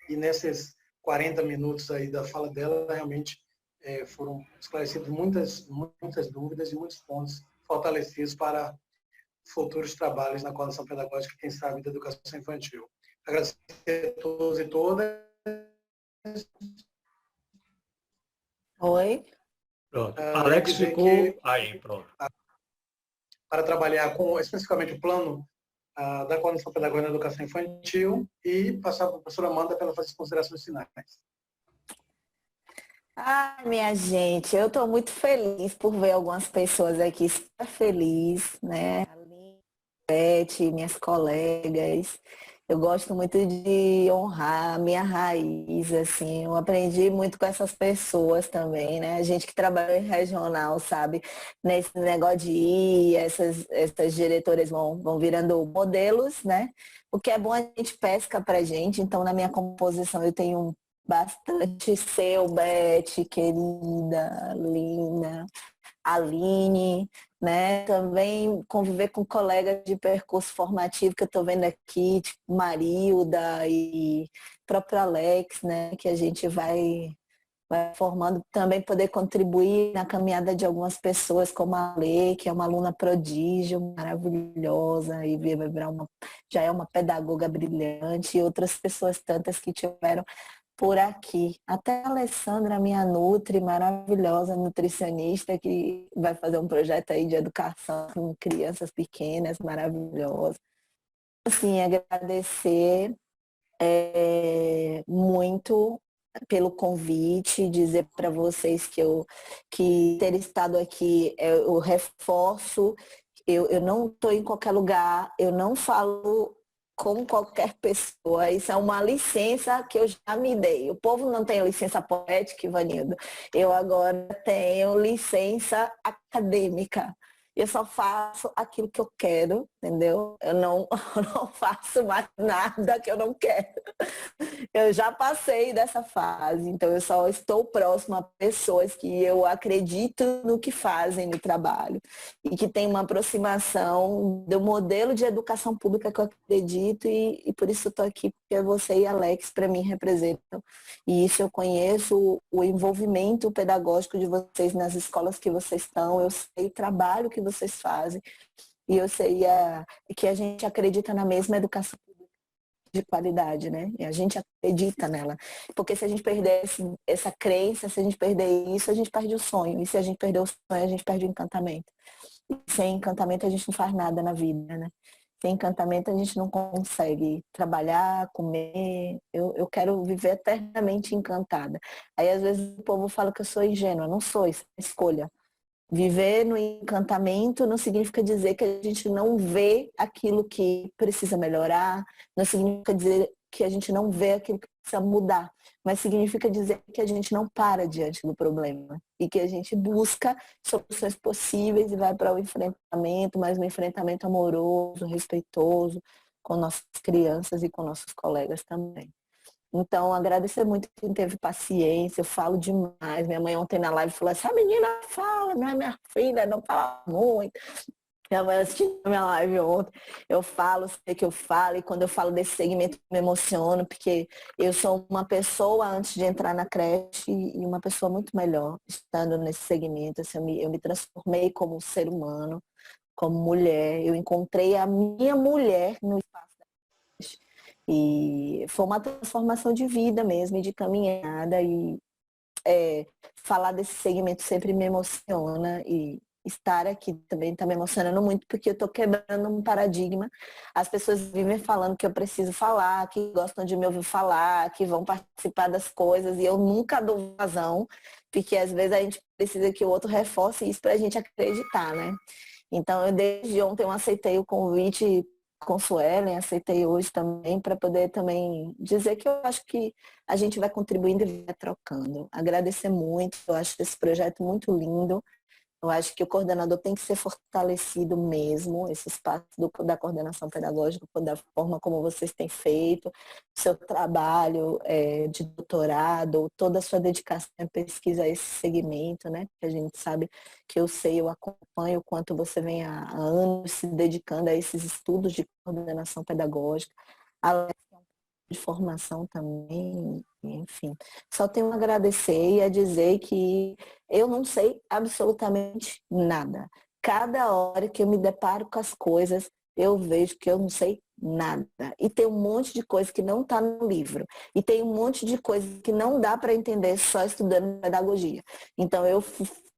e nesses 40 minutos aí da fala dela, realmente foram esclarecidas muitas dúvidas e muitos pontos fortalecidos para futuros trabalhos na coordenação pedagógica, quem sabe, da educação infantil. Agradecer a todos e todas. Oi. Pronto. Alex ficou aí, pronto. Para trabalhar com especificamente o plano da coordenação pedagógica na educação infantil e passar para a professora Amanda para ela fazer as considerações finais. Minha gente, eu estou muito feliz por ver algumas pessoas aqui super felizes, né? A Beth, minhas colegas. Eu gosto muito de honrar a minha raiz, assim. Eu aprendi muito com essas pessoas também, né? A gente que trabalha em regional, sabe? Nesse negócio de ir, essas diretoras vão virando modelos, né? O que é bom a gente pesca pra gente. Então, na minha composição, eu tenho bastante seu, Beth, querida, linda. Aline, né? Também conviver com colegas de percurso formativo que eu estou vendo aqui, tipo Marilda e próprio Alex, né? Que a gente vai formando, também poder contribuir na caminhada de algumas pessoas, como a Lê, que é uma aluna prodígio, maravilhosa, e vai virar já é uma pedagoga brilhante, e outras pessoas tantas que tiveram por aqui. Até a Alessandra, minha nutri, maravilhosa nutricionista, que vai fazer um projeto aí de educação com crianças pequenas, maravilhosa. Assim, agradecer muito pelo convite, dizer para vocês que ter estado aqui, eu reforço, eu não estou em qualquer lugar, eu não falo com qualquer pessoa. Isso é uma licença que eu já me dei. O povo não tem licença poética, Ivanildo. Eu agora tenho licença acadêmica. Eu só faço aquilo que eu quero, entendeu? Eu não faço mais nada que eu não quero. Eu já passei dessa fase, então eu só estou próxima a pessoas que eu acredito no que fazem no trabalho e que tem uma aproximação do modelo de educação pública que eu acredito e por isso estou aqui, porque você e Alex para mim representam. E isso eu conheço o envolvimento pedagógico de vocês nas escolas que vocês estão, eu sei o trabalho que vocês fazem e eu sei que a gente acredita na mesma educação de qualidade, né? E a gente acredita nela. Porque se a gente perder essa crença, se a gente perder isso, a gente perde o sonho. E se a gente perder o sonho, a gente perde o encantamento. E sem encantamento, a gente não faz nada na vida, né? Sem encantamento, a gente não consegue trabalhar, comer. Eu quero viver eternamente encantada. Aí, às vezes, o povo fala que eu sou ingênua. Não sou, isso é escolha. Viver no encantamento não significa dizer que a gente não vê aquilo que precisa melhorar, não significa dizer que a gente não vê aquilo que precisa mudar, mas significa dizer que a gente não para diante do problema e que a gente busca soluções possíveis e vai para o enfrentamento, mas um enfrentamento amoroso, respeitoso com nossas crianças e com nossos colegas também. Então, agradecer muito quem teve paciência, eu falo demais. Minha mãe ontem na live falou assim, a menina fala, não é minha filha, não fala muito. Minha mãe assistiu a minha live ontem, eu falo, sei que eu falo, e quando eu falo desse segmento eu me emociono, porque eu sou uma pessoa antes de entrar na creche e uma pessoa muito melhor estando nesse segmento. Assim, eu me transformei como ser humano, como mulher, eu encontrei a minha mulher no espaço da creche. E foi uma transformação de vida mesmo, de caminhada, e falar desse segmento sempre me emociona, e estar aqui também está me emocionando muito, porque eu estou quebrando um paradigma. As pessoas vivem falando que eu preciso falar, que gostam de me ouvir falar, que vão participar das coisas, e eu nunca dou vazão, porque às vezes a gente precisa que o outro reforce isso para a gente acreditar, né? Então, eu desde ontem eu aceitei o convite com Suelen, aceitei hoje também, para poder também dizer que eu acho que a gente vai contribuindo e vai trocando. Agradecer muito, eu acho esse projeto muito lindo. Eu acho que o coordenador tem que ser fortalecido mesmo, esse espaço da coordenação pedagógica, da forma como vocês têm feito, seu trabalho de doutorado, toda a sua dedicação à pesquisa a esse segmento, né? Que a gente sabe que eu acompanho o quanto você vem há anos se dedicando a esses estudos de coordenação pedagógica. Além de formação também, enfim. Só tenho a agradecer e a dizer que eu não sei absolutamente nada. Cada hora que eu me deparo com as coisas, eu vejo que eu não sei nada. E tem um monte de coisa que não está no livro. E tem um monte de coisa que não dá para entender só estudando pedagogia. Então, eu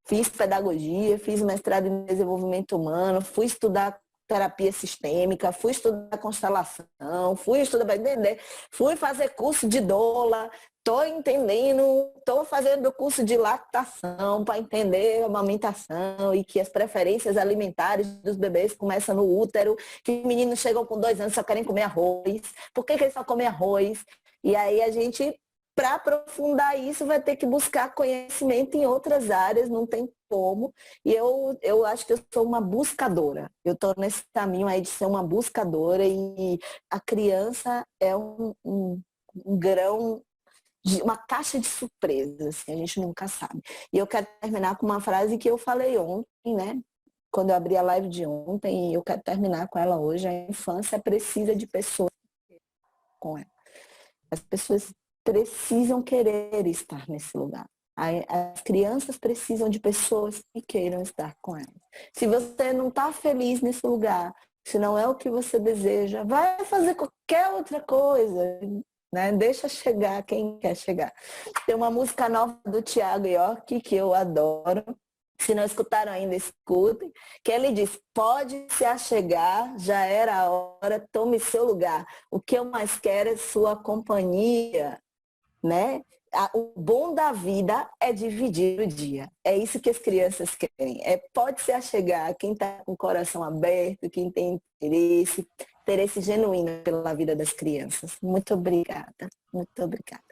fiz pedagogia, fiz mestrado em desenvolvimento humano, fui estudar terapia sistêmica, fui estudar constelação, fui estudar para entender, fui fazer curso de doula, estou entendendo, estou fazendo o curso de lactação para entender a amamentação e que as preferências alimentares dos bebês começam no útero, que meninos chegam com 2 anos e só querem comer arroz. Por que eles só comem arroz? E aí a gente, para aprofundar isso, vai ter que buscar conhecimento em outras áreas, não tem como. E eu acho que eu sou uma buscadora. Eu estou nesse caminho aí de ser uma buscadora e a criança é um grão, uma caixa de surpresas, que a gente nunca sabe. E eu quero terminar com uma frase que eu falei ontem, né? Quando eu abri a live de ontem, e eu quero terminar com ela hoje. A infância precisa de pessoas com ela. As pessoas precisam querer estar nesse lugar. As crianças precisam de pessoas que queiram estar com elas. Se você não está feliz nesse lugar, se não é o que você deseja, vai fazer qualquer outra coisa, né? Deixa chegar quem quer chegar. Tem uma música nova do Thiago York que eu adoro. Se não escutaram ainda, escutem. Que ele diz, pode se achegar, já era a hora, tome seu lugar. O que eu mais quero é sua companhia, né? O bom da vida é dividir o dia. É isso que as crianças querem. Pode se achegar quem está com o coração aberto, quem tem interesse genuíno pela vida das crianças. Muito obrigada. Muito obrigada.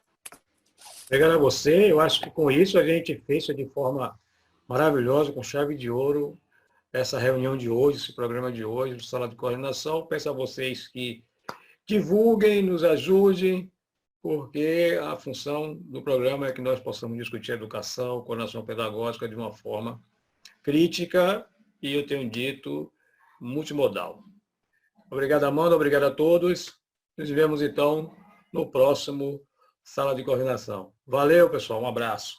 Obrigado a você. Eu acho que com isso a gente fez de forma maravilhosa, com chave de ouro, essa reunião de hoje, esse programa de hoje, do Sala de Coordenação. Peço a vocês que divulguem, nos ajudem, porque a função do programa é que nós possamos discutir educação, coordenação pedagógica de uma forma crítica e, eu tenho dito, multimodal. Obrigado, Amanda. Obrigado a todos. Nos vemos, então, no próximo Sala de Coordenação. Valeu, pessoal. Um abraço.